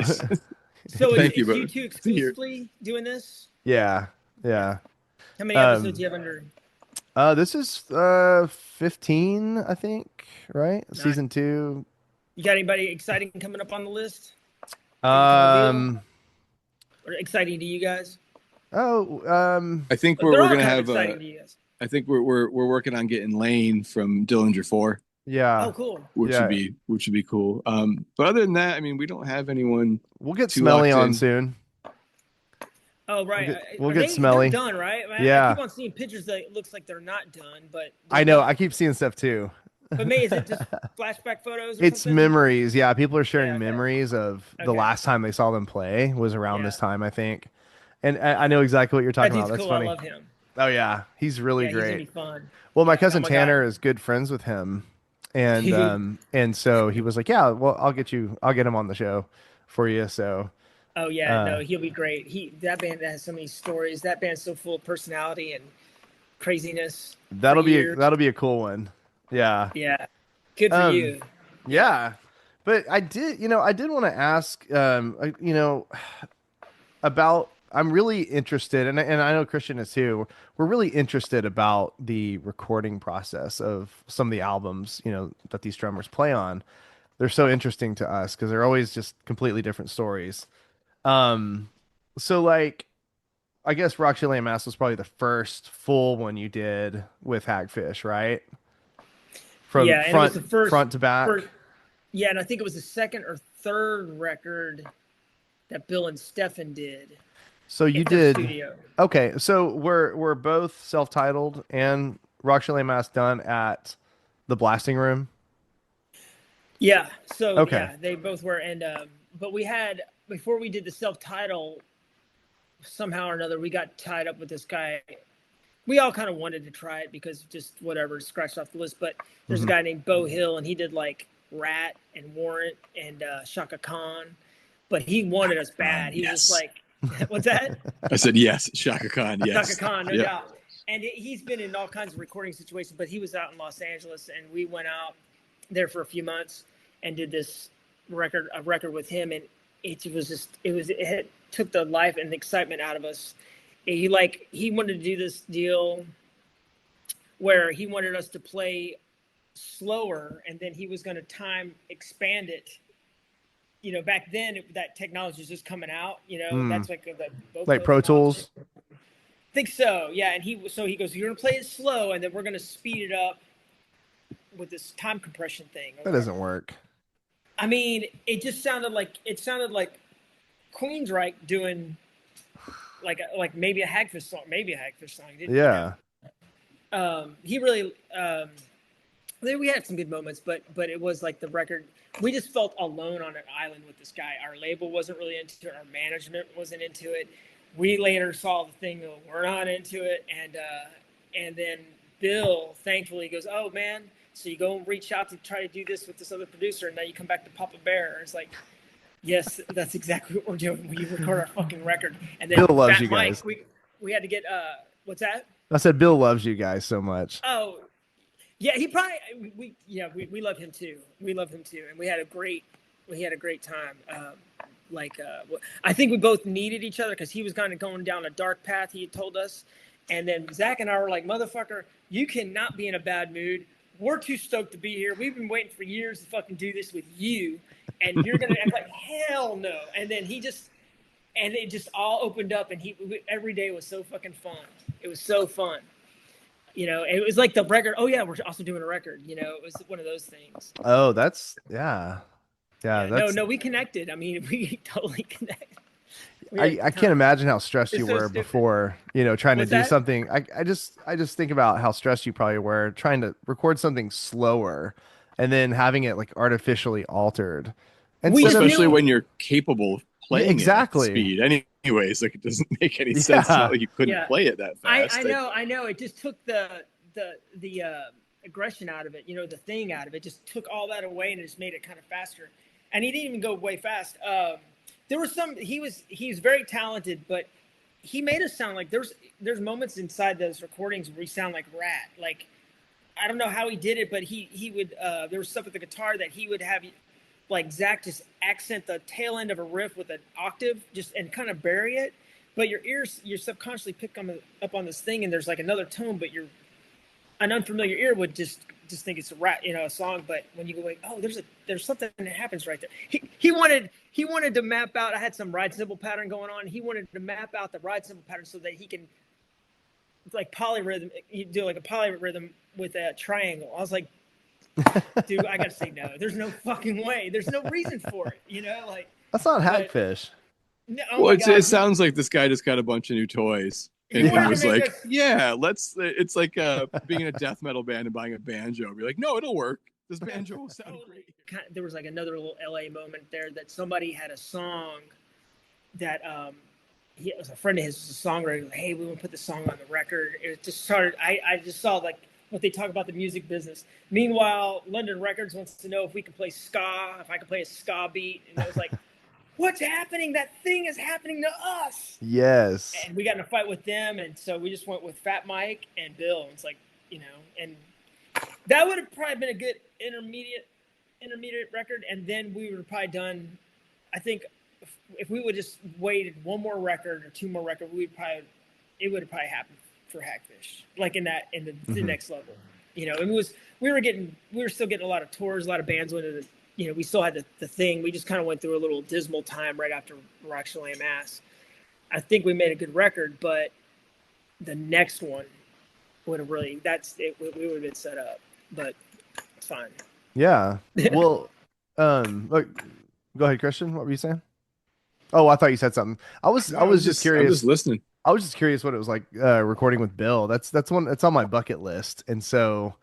So Thank you, it's you brother. two exclusively doing this? yeah. How many episodes do you have under? This is 15, I think, right? Nice. Season 2. You got anybody exciting coming up on the list? Um Or exciting to you guys? I think But we're they're all gonna kind of have. exciting to you guys. I think we're working on getting Lane from Dillinger 4, yeah. Oh, cool. which Yeah. would be cool. But other than that, I mean, we don't have anyone. We'll get Too Smelly locked on in. soon. Oh, right. We'll get Smelly. They're done, right? I Yeah. keep on seeing pictures that it looks like they're not done, but I know. I keep seeing stuff too. But maybe is it just flashback photos? Or It's something? memories. Yeah, people are sharing Yeah, okay. memories of the Okay. last time they saw them play was around Yeah. this time, I think. And I know exactly what you're That talking dude's about. That's cool. funny. I love him. Oh yeah, he's really Yeah, he's gonna great. be fun. Well, my Yeah, cousin oh my God. Tanner is good friends with him, and Dude. and so he was like, "Yeah, well, I'll get him on the show for you." So Oh yeah, Uh, no, he'll be great. That band has so many stories. That band's so full of personality and craziness. that'll for be years. that'll be a cool one. Yeah, Yeah, good for you. yeah. But I did want to ask, about. I'm really interested, and I know Christian is too. We're really interested about the recording process of some of the albums, that these drummers play on. They're so interesting to us because they're always just completely different stories. So like, I guess Rock Chili and Mass was probably the first full one you did with Hagfish, right? From Yeah, and it was the first front to back. Yeah, and I think it was the second or third record that Bill and Stefan did. So you at their did. studio. Okay, so we're both self-titled and Rock Chili and Mass done at the Blasting Room. Yeah. So Okay. yeah, they both were, and but we had before we did the self-title. Somehow or another, we got tied up with this guy. We all kind of wanted to try it because just whatever, scratched off the list. But there's a guy named Bo Hill, and he did like Rat and Warrant and Shaka Khan. But he wanted us bad. He was just like, what's that? I said yes, Shaka Khan. Yes, Shaka Khan, no Yeah. doubt. And he's been in all kinds of recording situations, but he was out in Los Angeles, and we went out there for a few months and did a record with him, and it took the life and the excitement out of us. He wanted to do this deal where he wanted us to play slower, and then he was going to time expand it back then that technology is just coming out. That's like the like Pro Tools. I think so. Yeah, and he goes, "You're gonna play it slow, and then we're gonna speed it up with this time compression thing." That doesn't work. I mean, it sounded like Queensryche doing like maybe a Hagfish song, Yeah. He really. We had some good moments, but it was like the record. We just felt alone on an island with this guy. Our label wasn't really into it. Our management wasn't into it. We later saw the thing that we're not into it, and then Bill thankfully goes, "Oh man, so you go and reach out to try to do this with this other producer, and now you come back to Papa Bear." It's like, yes, that's exactly what we're doing. We record our fucking record, and then Bill loves Fat you guys. Mike, we had to get what's that? I said Bill loves you guys so much. Oh. Yeah, he probably we love him too. We love him too, and we had a great time. I think we both needed each other because he was kind of going down a dark path. He had told us, and then Zach and I were like, "Motherfucker, you cannot be in a bad mood. We're too stoked to be here. We've been waiting for years to fucking do this with you, and you're gonna act like hell no." And then it just all opened up, and every day was so fucking fun. It was so fun. It was like the record. Oh yeah, we're also doing a record. It was one of those things. Oh, that's yeah. No, we connected. I mean, we totally connected. I can't imagine how stressed you were before, trying to do something. I just think about how stressed you probably were trying to record something slower and then having it like artificially altered. And especially when you're capable of playing exactly at speed. Anyways, like it doesn't make any sense. It's not like you couldn't play it that fast. I know. It just took the aggression out of it. The thing out of it just took all that away and it just made it kind of faster. And he didn't even go way fast. There was he's very talented, but he made us sound like there's moments inside those recordings where we sound like Rat. Like I don't know how he did it, but he would there was stuff with the guitar that he would have like Zach just accent the tail end of a riff with an octave and kind of bury it, but your subconsciously pick up on this thing and there's like another tone, but an unfamiliar ear would just think it's a song. But when you go like, oh, there's something that happens right there. He wanted to map out. I had some ride cymbal pattern going on. He wanted to map out the ride cymbal pattern so that he can like polyrhythm. You do like a polyrhythm with a triangle. I was like, dude, I gotta say no. There's no fucking way. There's no reason for it. Like that's not Hagfish. No, it sounds like this guy just got a bunch of new toys. And he was like, yeah, it's like being in a death metal band and buying a banjo. Be like, no, it'll work. This banjo will sound great. There was like another little LA moment there that somebody had a song that it was a friend of his, was a songwriter. Like, hey, we want to put the song on the record. It just started. I just saw like what they talk about the music business. Meanwhile, London Records wants to know if we can play ska, if I can play a ska beat. And I was like, what's happening? That thing is happening to us. Yes. And we got in a fight with them. And so we just went with Fat Mike and Bill. And it's like, and that would have probably been a good intermediate record. And then we would have probably done, I think if we would just waited one more record or two more records, it would have probably happened for Hagfish, like in the next level, and we were still getting a lot of tours, a lot of bands went to we still had the thing. We just kind of went through a little dismal time right after Roxanne Lamb Ass. I think we made a good record, but the next one would have really, we would have been set up, but it's fine. Yeah. Well, look, go ahead, Christian. What were you saying? Oh, I thought you said something. I was just curious. I was listening. I was just curious what it was like recording with Bill. That's on my bucket list. And so,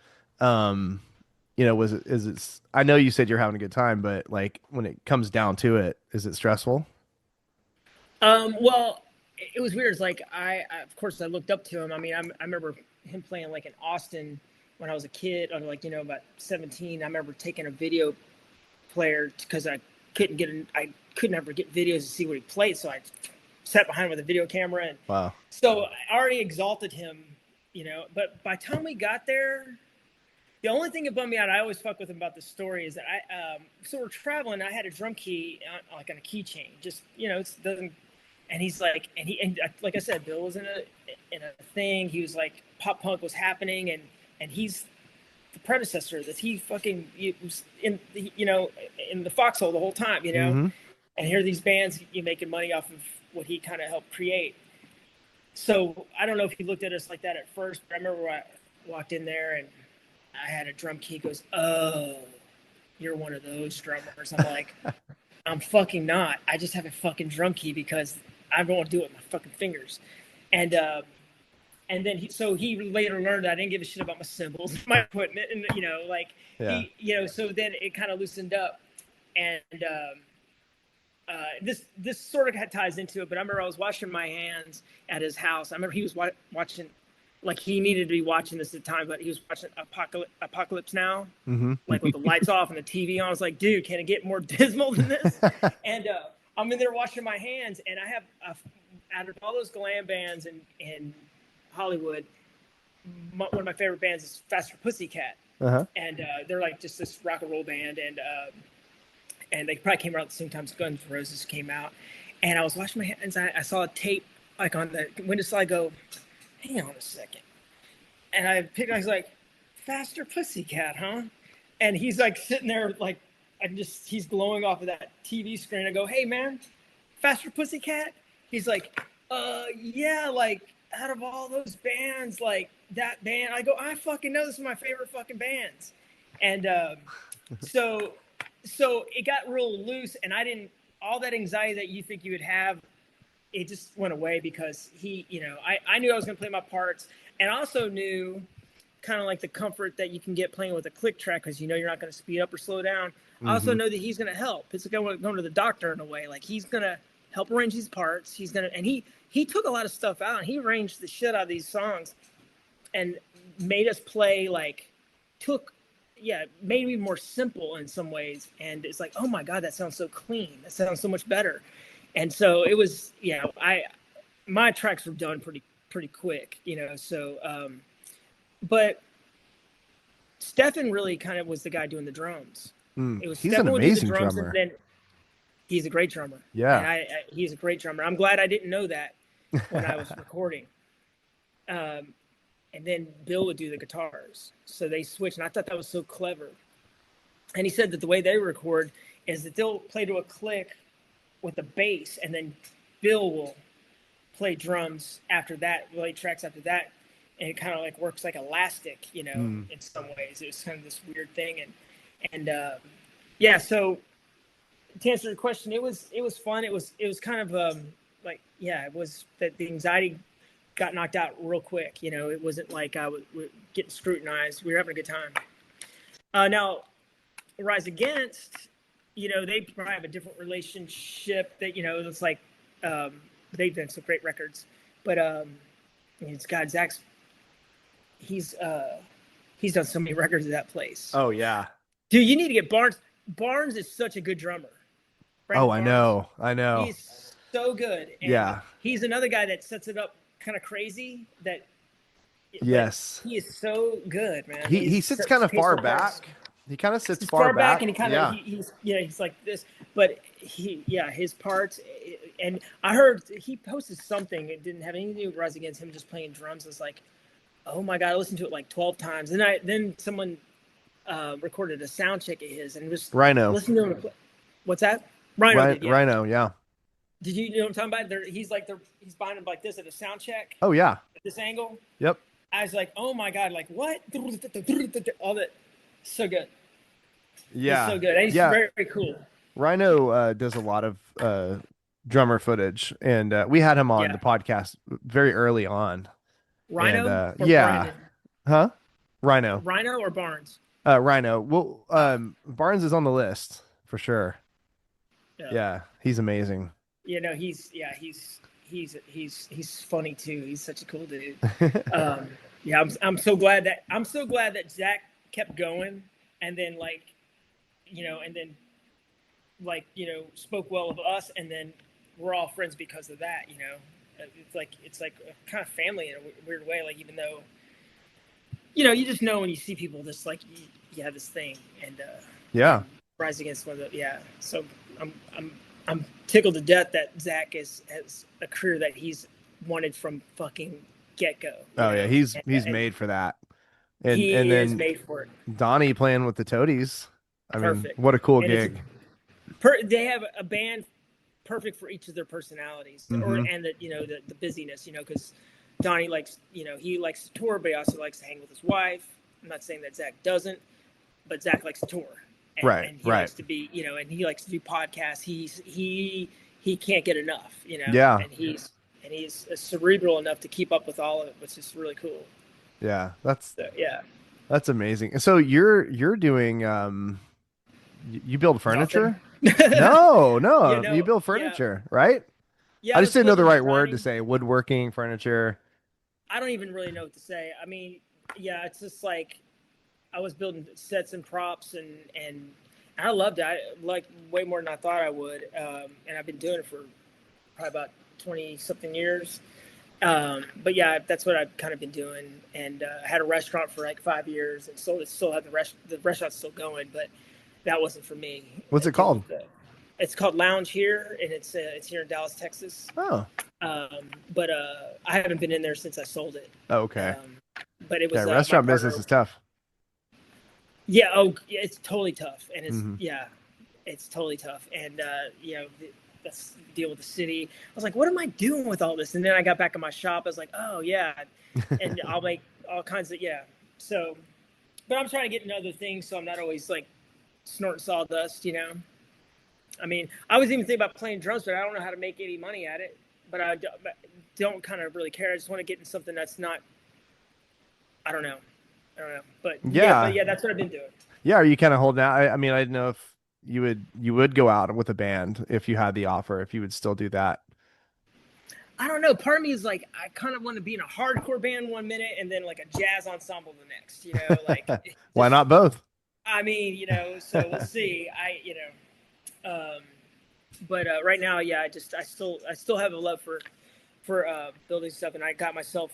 is it? I know you said you're having a good time, but like when it comes down to it, is it stressful? Well, it was weird. It's like I of course I looked up to him. I mean, I remember him playing like in Austin when I was a kid, or like about 17. I remember taking a video player because I couldn't ever get videos to see what he played, so I sat behind with a video camera, and wow. So I already exalted him, but by the time we got there, the only thing that bummed me out, I always fuck with him about this story, is that so we're traveling, I had a drum key like on a keychain, just, it doesn't, and he's like, and like I said, Bill was in a thing, he was like, pop punk was happening, and he's the predecessor that he fucking was in, in the foxhole the whole time, Mm-hmm. and here are these bands you making money off of what he kind of helped create. So I don't know if he looked at us like that at first, but I remember when I walked in there and I had a drum key. He goes, "Oh, you're one of those drummers." I'm like, "I'm fucking not. I just have a fucking drum key because I don't want to do it with my fucking fingers." And then he later learned that I didn't give a shit about my cymbals, my equipment, and so then it kind of loosened up, and this sort of ties into it. But I remember I was washing my hands at his house. I remember he was watching, like he needed to be watching this at the time, but he was watching Apocalypse Now, Mm-hmm. like with the lights off and the TV on. I was like, dude, can it get more dismal than this? And I'm in there washing my hands, and I have out of all those glam bands in Hollywood, one of my favorite bands is Faster Pussycat, and they're like just this rock and roll band, and they probably came out at the same time as Guns N' Roses came out. And I was washing my hands, I saw a tape like on the windowsill. I go, hang on a second, and I was like, Faster Pussycat, huh? And he's like sitting there like he's glowing off of that TV screen. I go, hey man, Faster Pussycat? He's like, yeah, like out of all those bands, like that band. I go, I fucking know, this is my favorite fucking bands. And so it got real loose, and all that anxiety that you think you would have, it just went away because I knew I was going to play my parts, and also knew kind of like the comfort that you can get playing with a click track because you're not going to speed up or slow down. I also know that he's going to help. It's like going to the doctor in a way. Like he's going to help arrange these parts. And he took a lot of stuff out, and he arranged the shit out of these songs and made us play made me more simple in some ways. And it's like, oh my God, that sounds so clean. That sounds so much better. And so it was, my tracks were done pretty quick, but Stefan really kind of was the guy doing the drums. It was He's Stefan an would do the amazing drums, drummer. and then he's a great drummer. Yeah. And he's a great drummer. I'm glad I didn't know that when I was recording. And then Bill would do the guitars. So they switched, and I thought that was so clever. And he said that the way they record is that they'll play to a click with the bass, and then Bill will play drums after that, play tracks after that, and it kind of like works like elastic, in some ways. It was kind of this weird thing, and so to answer your question, it was fun. It was kind of it was that the anxiety got knocked out real quick. It wasn't like I was getting scrutinized. We were having a good time. Now, Rise Against, they probably have a different relationship that, it's like they've done some great records. But Zach's, he's done so many records at that place. Oh, yeah. Dude, you need to get Barnes. Barnes is such a good drummer. Brandon Barnes. I know. He's so good. And he's another guy that sets it up kind of crazy. Yes. He is so good, man. He sits kind of far back. He kind of sits far back, and he kind of he's like this, but his parts. And I heard he posted something. It didn't have anything to do with Rise Against him just playing drums. I was like, oh my God, I listened to it like 12 times. And then someone recorded a sound check of his and just Rhino. Listen to him. What's that? Rhino. Rhino, yeah. Did you know what I'm talking about? He's behind him like this at a sound check. Oh yeah. At this angle. Yep. I was like, oh my God, like what? All that, so good. Yeah. He's so good. And he's very, very cool. Rhino does a lot of drummer footage, and we had him on the podcast very early on. Rhino. And, Brandon? Huh? Rhino. Rhino or Barnes? Rhino. Well, Barnes is on the list for sure. Yeah, he's amazing. He's funny too. He's such a cool dude. I'm so glad that Zach kept going, and then spoke well of us, and then we're all friends because of that. It's like a kind of family in a weird way. Like even though you just know when you see people just like you have this thing, and Rise Against one of the So I'm tickled to death that Zach has a career that he's wanted from fucking get go. Oh yeah, he's made for that. he and is then made for it. Donnie playing with the Toadies. I mean, Perfect. what a cool And gig. They have a band perfect for each of their personalities, and the busyness, because Donnie likes, he likes to tour, but he also likes to hang with his wife. I'm not saying that Zach doesn't, but Zach likes to tour, and he likes to be, and he likes to do podcasts. He can't get enough, Yeah. and he's cerebral enough to keep up with all of it, which is really cool. Yeah, yeah, that's amazing. So you're doing you build furniture? No, you build furniture, right? Yeah, I just didn't know the right designing. word to say. Woodworking, furniture. I don't even really know what to say. I mean, yeah, it's just like I was building sets and props, and I loved it. I like way more than I thought I would. And I've been doing it for probably about 20 something years. But yeah, that's what I've kind of been doing. And I had a restaurant for like 5 years and sold it. Still have the restaurant's still going, but that wasn't for me. What's it called? It's called Lounge Here, and it's here in Dallas, Texas. Oh. But I haven't been in there since I sold it. Oh, okay. But it was restaurant business is tough. Yeah. Oh, yeah, it's totally tough, and it's totally tough, and that's the deal with the city. I was like, what am I doing with all this? And then I got back in my shop. I was like, oh yeah, and I'll make all kinds of So, but I'm trying to get into other things, so I'm not always like snorting sawdust, I mean, I was even thinking about playing drums, but I don't know how to make any money at it. But I don't kind of really care. I just want to get in something that's not. I don't know. But yeah, that's what I've been doing. Yeah, are you kind of holding out? I mean, I didn't know if you would go out with a band if you had the offer, if you would still do that. I don't know. Part of me is like, I kind of want to be in a hardcore band 1 minute and then like a jazz ensemble the next. Like why not both? I mean, so we'll see. But right now, yeah, I still have a love for building stuff, and I got myself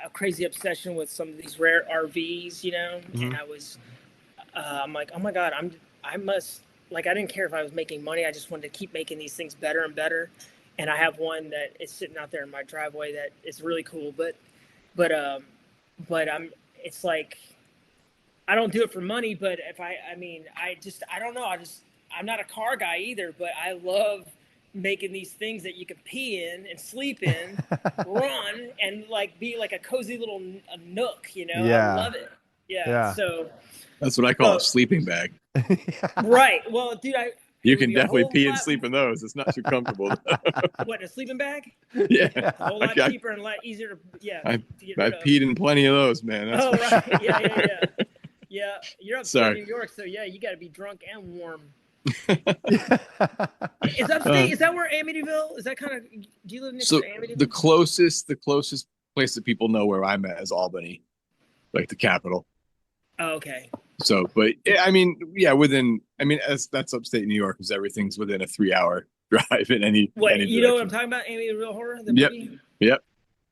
a crazy obsession with some of these rare RVs, and I was, I'm like, oh my God, I must, like, I didn't care if I was making money. I just wanted to keep making these things better and better. And I have one that is sitting out there in my driveway that is really cool, but it's like, I don't do it for money, but if I don't know. I'm not a car guy either, but I love making these things that you can pee in and sleep in, run, and like be like a cozy little nook, Yeah. I love it. Yeah. So that's what I call a sleeping bag. Right. Well, dude, you can definitely pee and sleep in those. It's not too comfortable. What, a sleeping bag? Yeah. A whole lot cheaper and a lot easier to I peed in plenty of those, man. That's right. Sure. Yeah. Yeah, you're upstate New York, so yeah, you got to be drunk and warm. Is upstate? Is that where Amityville? Is that kind of? Do you live next to Amityville? The closest place that people know where I'm at is Albany, like the capital. Oh, okay. So, but I mean, yeah, that's upstate New York, because everything's within a 3-hour drive in any. What any you know what I'm talking about? Amityville Horror. The movie? Yep.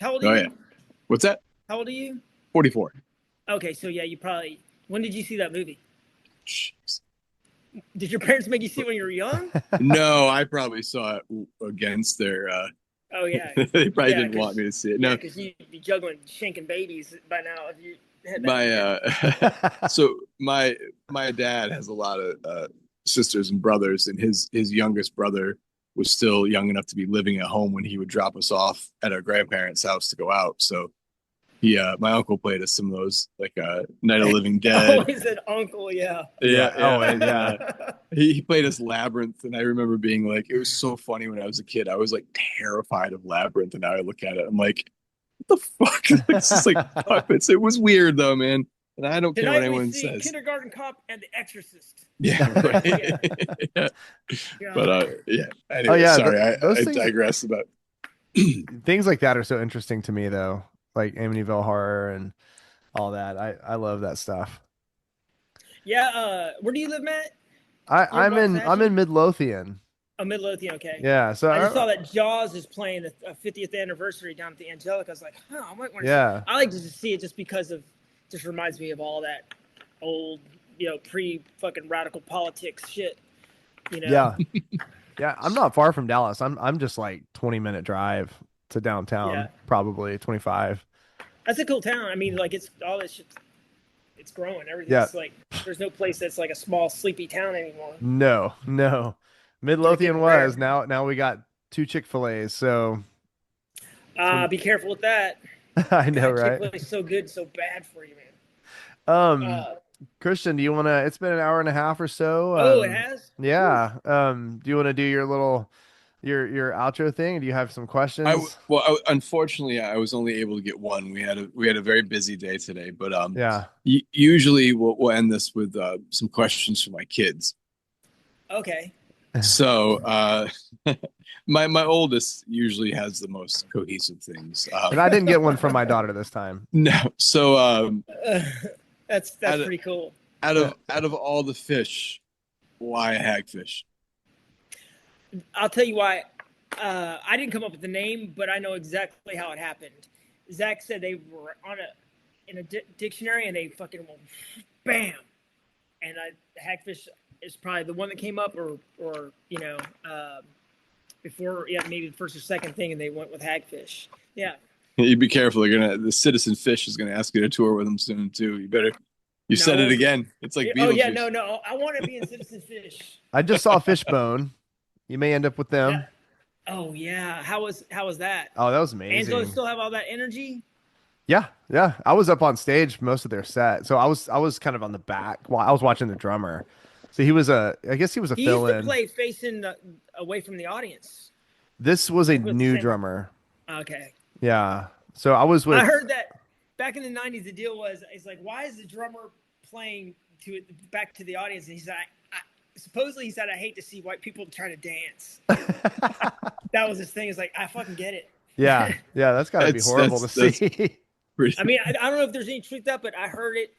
How old are you? Yeah. What's that? How old are you? 44. Okay, so yeah, you probably. When did you see that movie? Jeez. Did your parents make you see it when you were young? No, I probably saw it against their. Oh yeah. They probably didn't want me to see it. No, because you'd be juggling, shanking babies by now. If you had that so my dad has a lot of sisters and brothers, and his youngest brother was still young enough to be living at home when he would drop us off at our grandparents' house to go out. So. My uncle played us some of those, like Night of the Living Dead. Always an uncle, yeah. He played us Labyrinth, and I remember being like, it was so funny when I was a kid. I was like terrified of Labyrinth, and now I look at it, I'm like, what the fuck? It's just like puppets. It was weird though, man. And I don't care what anyone says. Kindergarten Cop and The Exorcist. Yeah, right. Yeah. But Anyway, sorry, I digress about things like that are so interesting to me though. Like Amityville Horror and all that. I love that stuff. Yeah. Where do you live, Matt? I'm in Midlothian. Oh, Midlothian. Okay. Yeah. So I just saw that Jaws is playing a 50th anniversary down at the Angelica. I was like, I might want to. Yeah. I like to see it just because just reminds me of all that old, pre fucking radical politics shit. Yeah. Yeah. I'm not far from Dallas. I'm just like 20-minute drive to downtown, probably 25. That's a cool town. I mean, like it's all this shit. it's growing. Everything's like there's no place that's like a small sleepy town anymore. No. Midlothian was now we got 2 Chick-fil-A's. So be careful with that. I know, God, right? Chick-fil-A's so good, so bad for you, man. Christian, do you want to? It's been an hour and a half or so. It has. Yeah. Do you want to do your little your outro thing? Do you have some questions? Unfortunately, I was only able to get one. We had a very busy day today, but yeah. Usually we'll end this with some questions for my kids. Okay. So my oldest usually has the most cohesive things. And I didn't get one from my daughter this time. No. So that's pretty cool. Out of all the fish, why a hagfish? I'll tell you why. I didn't come up with the name, but I know exactly how it happened. Zach said they were in a dictionary and they fucking went bam, and hagfish is probably the one that came up, or before, maybe the first or second thing, and they went with hagfish. Yeah. You be careful. The Citizen Fish is gonna ask you to tour with them soon too. You better. You said it again. It's like Beetlejuice. Oh yeah, no. I want to be in Citizen Fish. I just saw Fishbone. You may end up with them. Oh yeah. How was that? Oh, that was amazing. Angelo still have all that energy? Yeah. I was up on stage most of their set, so I was kind of on the back while I was watching the drummer. So I guess he was a fill-in. He used to play facing away from the audience. This was a new drummer. Okay. Yeah. So I was with. I heard that back in the 90s. The deal was, it's like, why is the drummer playing back to the audience? And he said, supposedly he said, I hate to see white people try to dance. That was his thing. It's like, I fucking get it. Yeah. That's got to be horrible to see. I mean, I don't know if there's any truth to that, but I heard it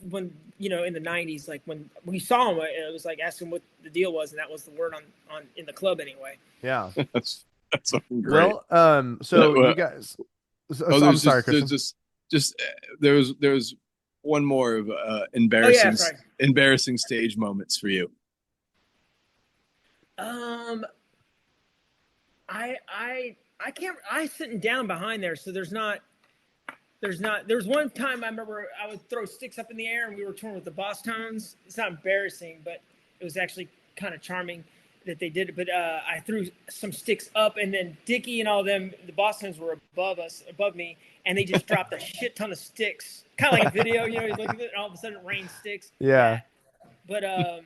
when in the 90s, like when we saw him, it was like asking what the deal was, and that was the word on in the club anyway. Yeah. That's fucking great. Well, so you guys. I'm sorry, Christian. There was one more of embarrassing stage moments for you. I sitting down behind there, so there's one time I remember I would throw sticks up in the air and we were touring with the Boss Tones. It's not embarrassing, but it was actually kind of charming that they did it. But I threw some sticks up, and then Dickie and all them, the Boss Tones, were above me, and they just dropped a shit ton of sticks. Kind of like a video, you look at it and all of a sudden it rains sticks. Yeah. But I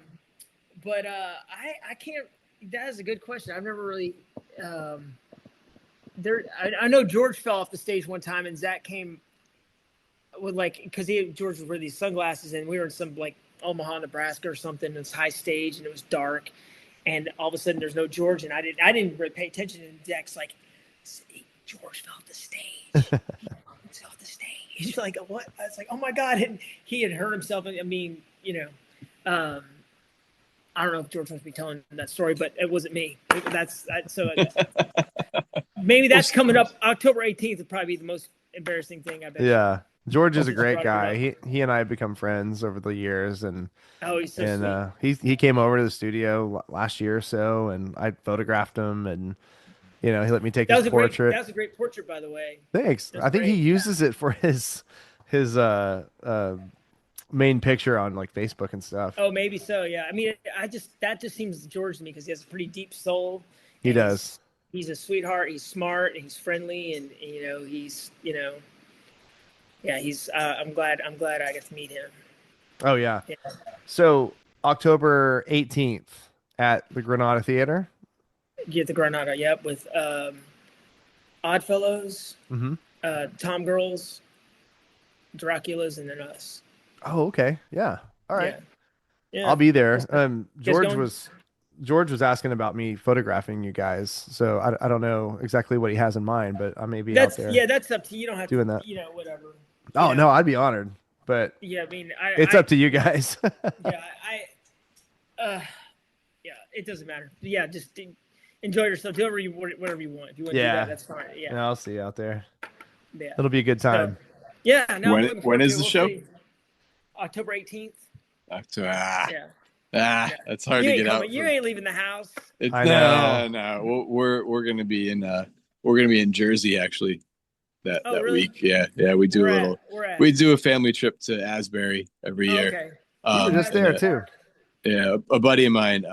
can't. That is a good question. I've never really. I know George fell off the stage one time, and Zach came with because George was wearing these sunglasses, and we were in some Omaha, Nebraska or something. And it's high stage, and it was dark, and all of a sudden there's no George, and I didn't really pay attention. And Zach's like, George fell off the stage. He's off the stage. He's like, what? I was like, oh my god! And he had hurt himself. I mean, I don't know if George wants to be telling that story, but it wasn't me. Maybe that's coming up. October 18th would probably be the most embarrassing thing I've been. Yeah. George is a great guy. He and I have become friends over the years, and he's so sweet. He came over to the studio last year or so, and I photographed him, and he let me take his portrait. That was a great portrait, by the way. Thanks. I think he uses it for his main picture on Facebook and stuff. Oh, maybe so. Yeah. I mean, that just seems George to me, because he has a pretty deep soul. He does. He's a sweetheart. He's smart. And he's friendly, and he's yeah. He's. I'm glad I got to meet him. Oh yeah. So October 18th at the Granada Theater. Get the Granada. Yep, with Oddfellows, Tom Girls, Draculas, and then us. Oh, okay. Yeah. All right. Yeah. I'll be there. George was asking about me photographing you guys, so I don't know exactly what he has in mind, but I may be out there. Yeah, that's up to you. You don't have doing to, that. Whatever. Oh no, I'd be honored, but yeah, I mean, it's up to you guys. It doesn't matter. Yeah, just enjoy yourself. Do whatever you want. If you want to do that, that's fine. Yeah, and I'll see you out there. Yeah, it'll be a good time. So, no. When is the show? October 18th. October. That's hard to get out. You ain't leaving the house. I know. No. We're gonna be in Jersey actually. that Oh, really? week. Yeah, we do Where we at? do a family trip to Asbury every Oh, year. okay. You were just And, there too. Yeah, a buddy of mine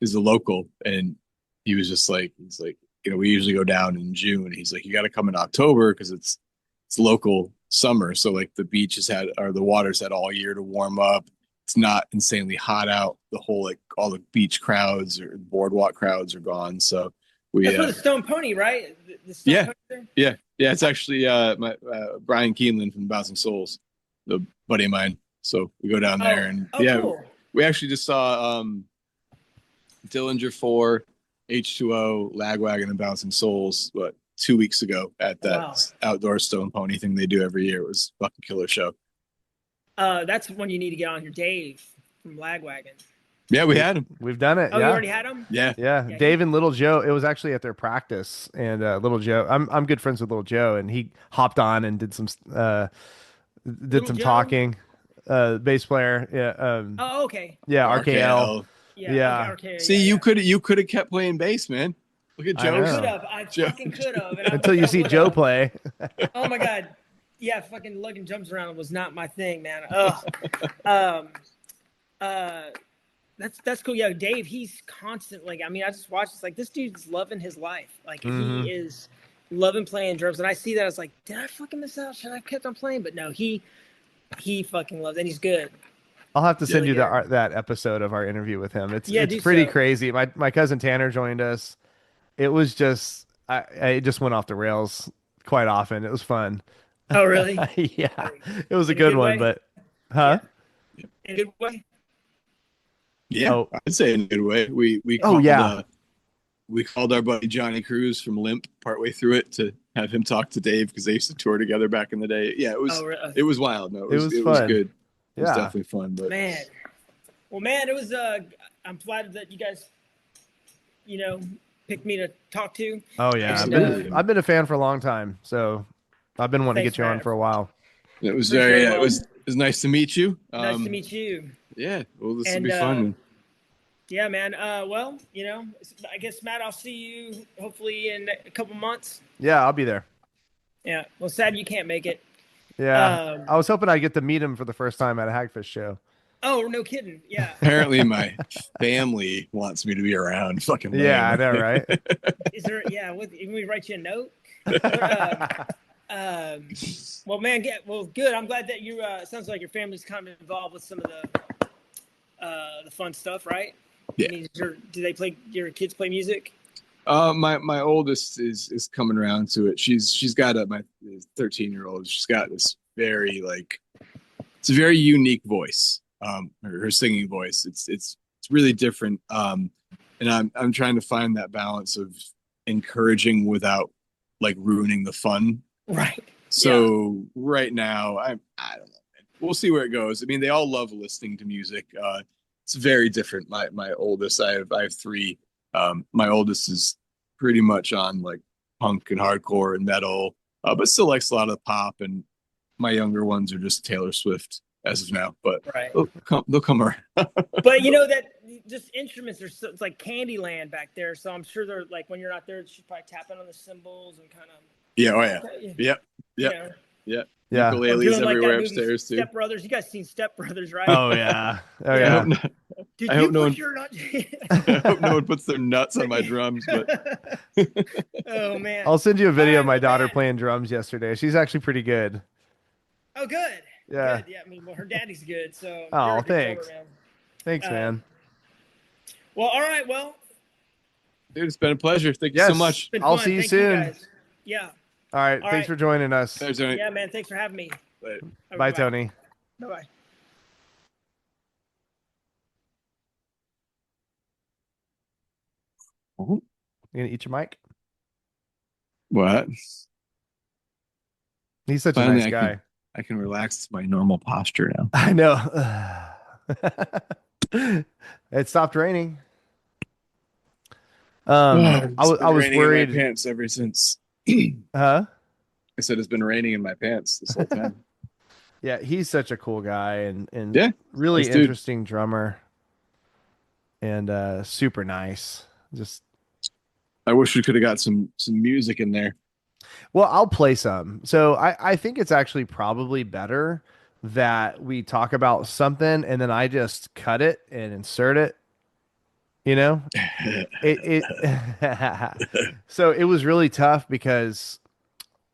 is a local, and he's like, we usually go down in June. He's like, you got to come in October because it's local summer, so like the the water's had all year to warm up. It's not insanely hot out. The whole like all the beach crowds or boardwalk crowds are gone. So we That's where the Stone Pony, right? The Stone yeah Pony there? yeah. It's actually my Brian Keeneland from Bouncing Souls, the buddy of mine. So we go down there and Cool. we actually just saw Dillinger 4, H2O, Lagwagon, and Bouncing Souls, 2 weeks ago at that outdoor Stone Pony thing they do every year. It was a fucking killer show. That's when you need to get on your Dave from Lagwagon. Yeah, we had him. We've done it. Oh, yeah. you already had him? Yeah. Dave and Little Joe. It was actually at their practice, and Little Joe. I'm good friends with Little Joe, and he hopped on and did some talking. Bass player. Yeah. Oh, okay. Yeah. RKL. Yeah. RKL, See, you could have kept playing bass, man. Look at Joe. I fucking could have. Until you see Joe play. Oh my God. Yeah, fucking lugging jumps around was not my thing, man. Ugh. That's cool. Yeah, Dave, he's constantly. I mean, I just watched this. Like, this dude's loving his life. Like, he is loving playing drums, and I see that. I was like, did I fucking miss out? Should I have kept on playing? But no, he fucking loves, and he's good. I'll have to send you that episode of our interview with him. It's pretty crazy. My cousin Tanner joined us. It was just I just went off the rails quite often. It was fun. Oh, really? Yeah, it was a good one. But in a good way. Yeah, I'd say in a good way. We called our buddy Johnny Cruz from Limp partway through it to have him talk to Dave because they used to tour together back in the day. Yeah, it was it was wild. No, it was good. It was definitely fun. But man, it was. I'm flattered that you guys, picked me to talk to. Oh yeah, I've been a fan for a long time, so I've been wanting to get you on for a while. It was it was nice to meet you. Nice to meet you. Yeah, well, this will be fun. Yeah, man. Well, I guess, Matt, I'll see you hopefully in a couple months. Yeah, I'll be there. Yeah. Well, sad you can't make it. Yeah. I was hoping I'd get to meet him for the first time at a Hagfish show. Oh, no kidding. Yeah. Apparently my family wants me to be around. Fucking lame. Yeah, I know, right? Is there, can we write you a note? Well, man, good. I'm glad that you, it sounds like your family's kind of involved with some of the fun stuff, right? Yeah. I mean, do your kids play music? My oldest is coming around to it. She's got my 13-year-old. She's got this very it's a very unique voice. Her singing voice. It's really different. And I'm trying to find that balance of encouraging without ruining the fun. Right. So right now I don't know. We'll see where it goes. I mean, they all love listening to music. It's very different. My oldest, I have three. My oldest is pretty much on punk and hardcore and metal, but still likes a lot of pop. And my younger ones are just Taylor Swift as of now. But they'll come around. But that just instruments are it's like Candyland back there. So I'm sure they're when you're not there, she's probably tapping on the cymbals and kind of. Yeah. Oh yeah. Yep. Yeah. Ukuleles everywhere upstairs too. Step Brothers. You guys seen Step Brothers, right? Oh yeah. Oh yeah. I hope no one puts their nuts on my drums. But oh man. I'll send you a video of my daughter playing drums yesterday. She's actually pretty good. Oh, good. Yeah. Good. Yeah. I mean, her daddy's good. So. Oh, thanks. Drummer, man. Thanks, man. Well, all right. Well. Dude, it's been a pleasure. Thank you so much. I'll see you soon. Yeah. All right. Thanks for joining us. Thanks, Tony. Yeah, man. Thanks for having me. Bye, Tony. Bye-bye. You gonna eat your mic? What? He's such a nice guy. I can relax to my normal posture now. I know. It stopped raining. I was worried. In my pants ever since. Huh? I said it's been raining in my pants this whole time. Yeah, he's such a cool guy and nice really interesting drummer and super nice. Just I wish we could have got some music in there. Well, I'll play some. So I think it's actually probably better that we talk about something and then I just cut it and insert it, you know? It so it was really tough because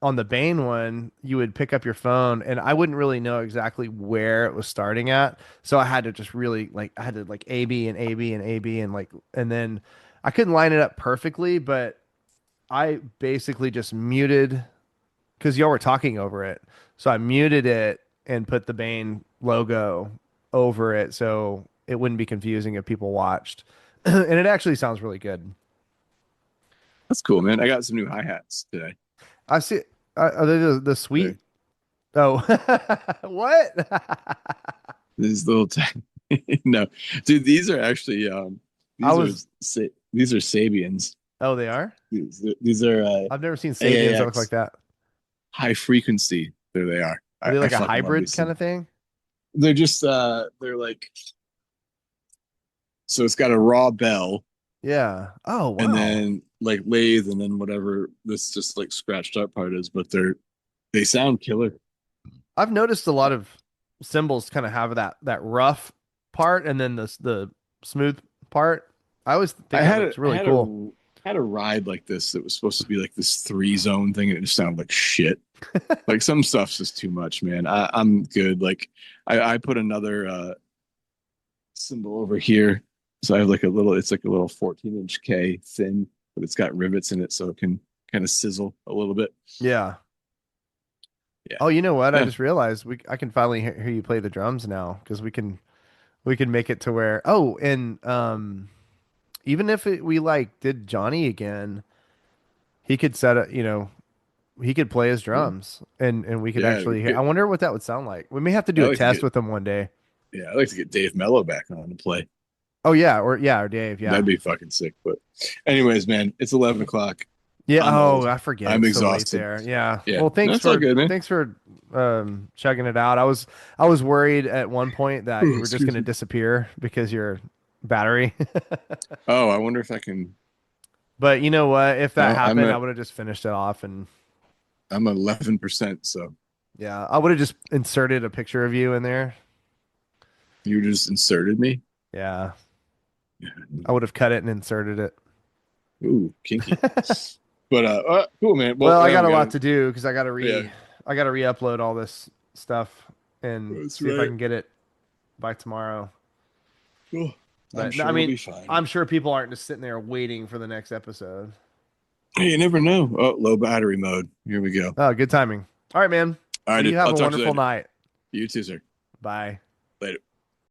on the Bane one, you would pick up your phone and I wouldn't really know exactly where it was starting at. So I had to just really like I had to like A B and A B and A B and like and then I couldn't line it up perfectly, but I basically just muted because y'all were talking over it. So I muted it and put the Bane logo over it so it wouldn't be confusing if people watched. And it actually sounds really good. That's cool, man. I got some new hi-hats today. I see. Are they the sweet? Oh, what? These little no, dude, these are actually I these are was. these are Sabians. Oh, they are. These are I've never seen Sabians that look AAX like that. high frequency. There they are. Are they I like a fucking love hybrid these kind things. of thing? They're just they're like, so it's got a raw bell Yeah. Oh, and wow. then like lathe and then whatever this just like scratched up part is, but they sound killer. I've noticed a lot of cymbals kind of have that rough part and then the smooth part. I always think that looks really cool. Had a ride like this that was supposed to be like this 3-zone thing and it just sounded like shit. Like some stuff's just too much, man. I'm good. Like I put another symbol over here. So I have like a little, it's like a little 14-inch K thin, but it's got rivets in it so it can kind of sizzle a little bit. Yeah. Yeah. Oh, you know what? I Yeah. just realized I can finally hear you play the drums now because we can make it to where and even if we like did Johnny again, he could set up, he could play his Yeah. drums and we could Yeah. actually hear. I wonder what that would sound like. We may have to I do a like to test get, with him one day. yeah, I like to get Dave Mello back on to play. Oh yeah, or Dave, yeah. That'd be fucking sick. But anyways, man, it's 11 o'clock. Yeah, I'm oh, old. I forget. I'm It's so late exhausted. there. Yeah. Yeah. Well, No, it's all good, man. thanks for checking it out. I was worried at one point that Ooh, you were just excuse going to me. disappear because your battery. Oh, I wonder if I can. But you know what? If that No, happened, I would have just finished it off and I'm 11%. So yeah, I would have just inserted a picture of you in there. you just inserted me. Yeah. I would have cut it and inserted it. Ooh, kinky. But cool, man. Well, I Yeah, got we a lot gotta. to do because Yeah, I got to re-upload all this stuff and that's see if I right. can get it by tomorrow. Cool. I'm But no, I sure we'll mean, be fine. I'm sure people aren't just sitting there waiting for the next episode. Hey, you never know. Oh, low battery mode. Here we go. Oh, good timing. All right, man. All right, Well, you dude. have I'll a talk to you wonderful later. night. You too, sir. Bye. Later.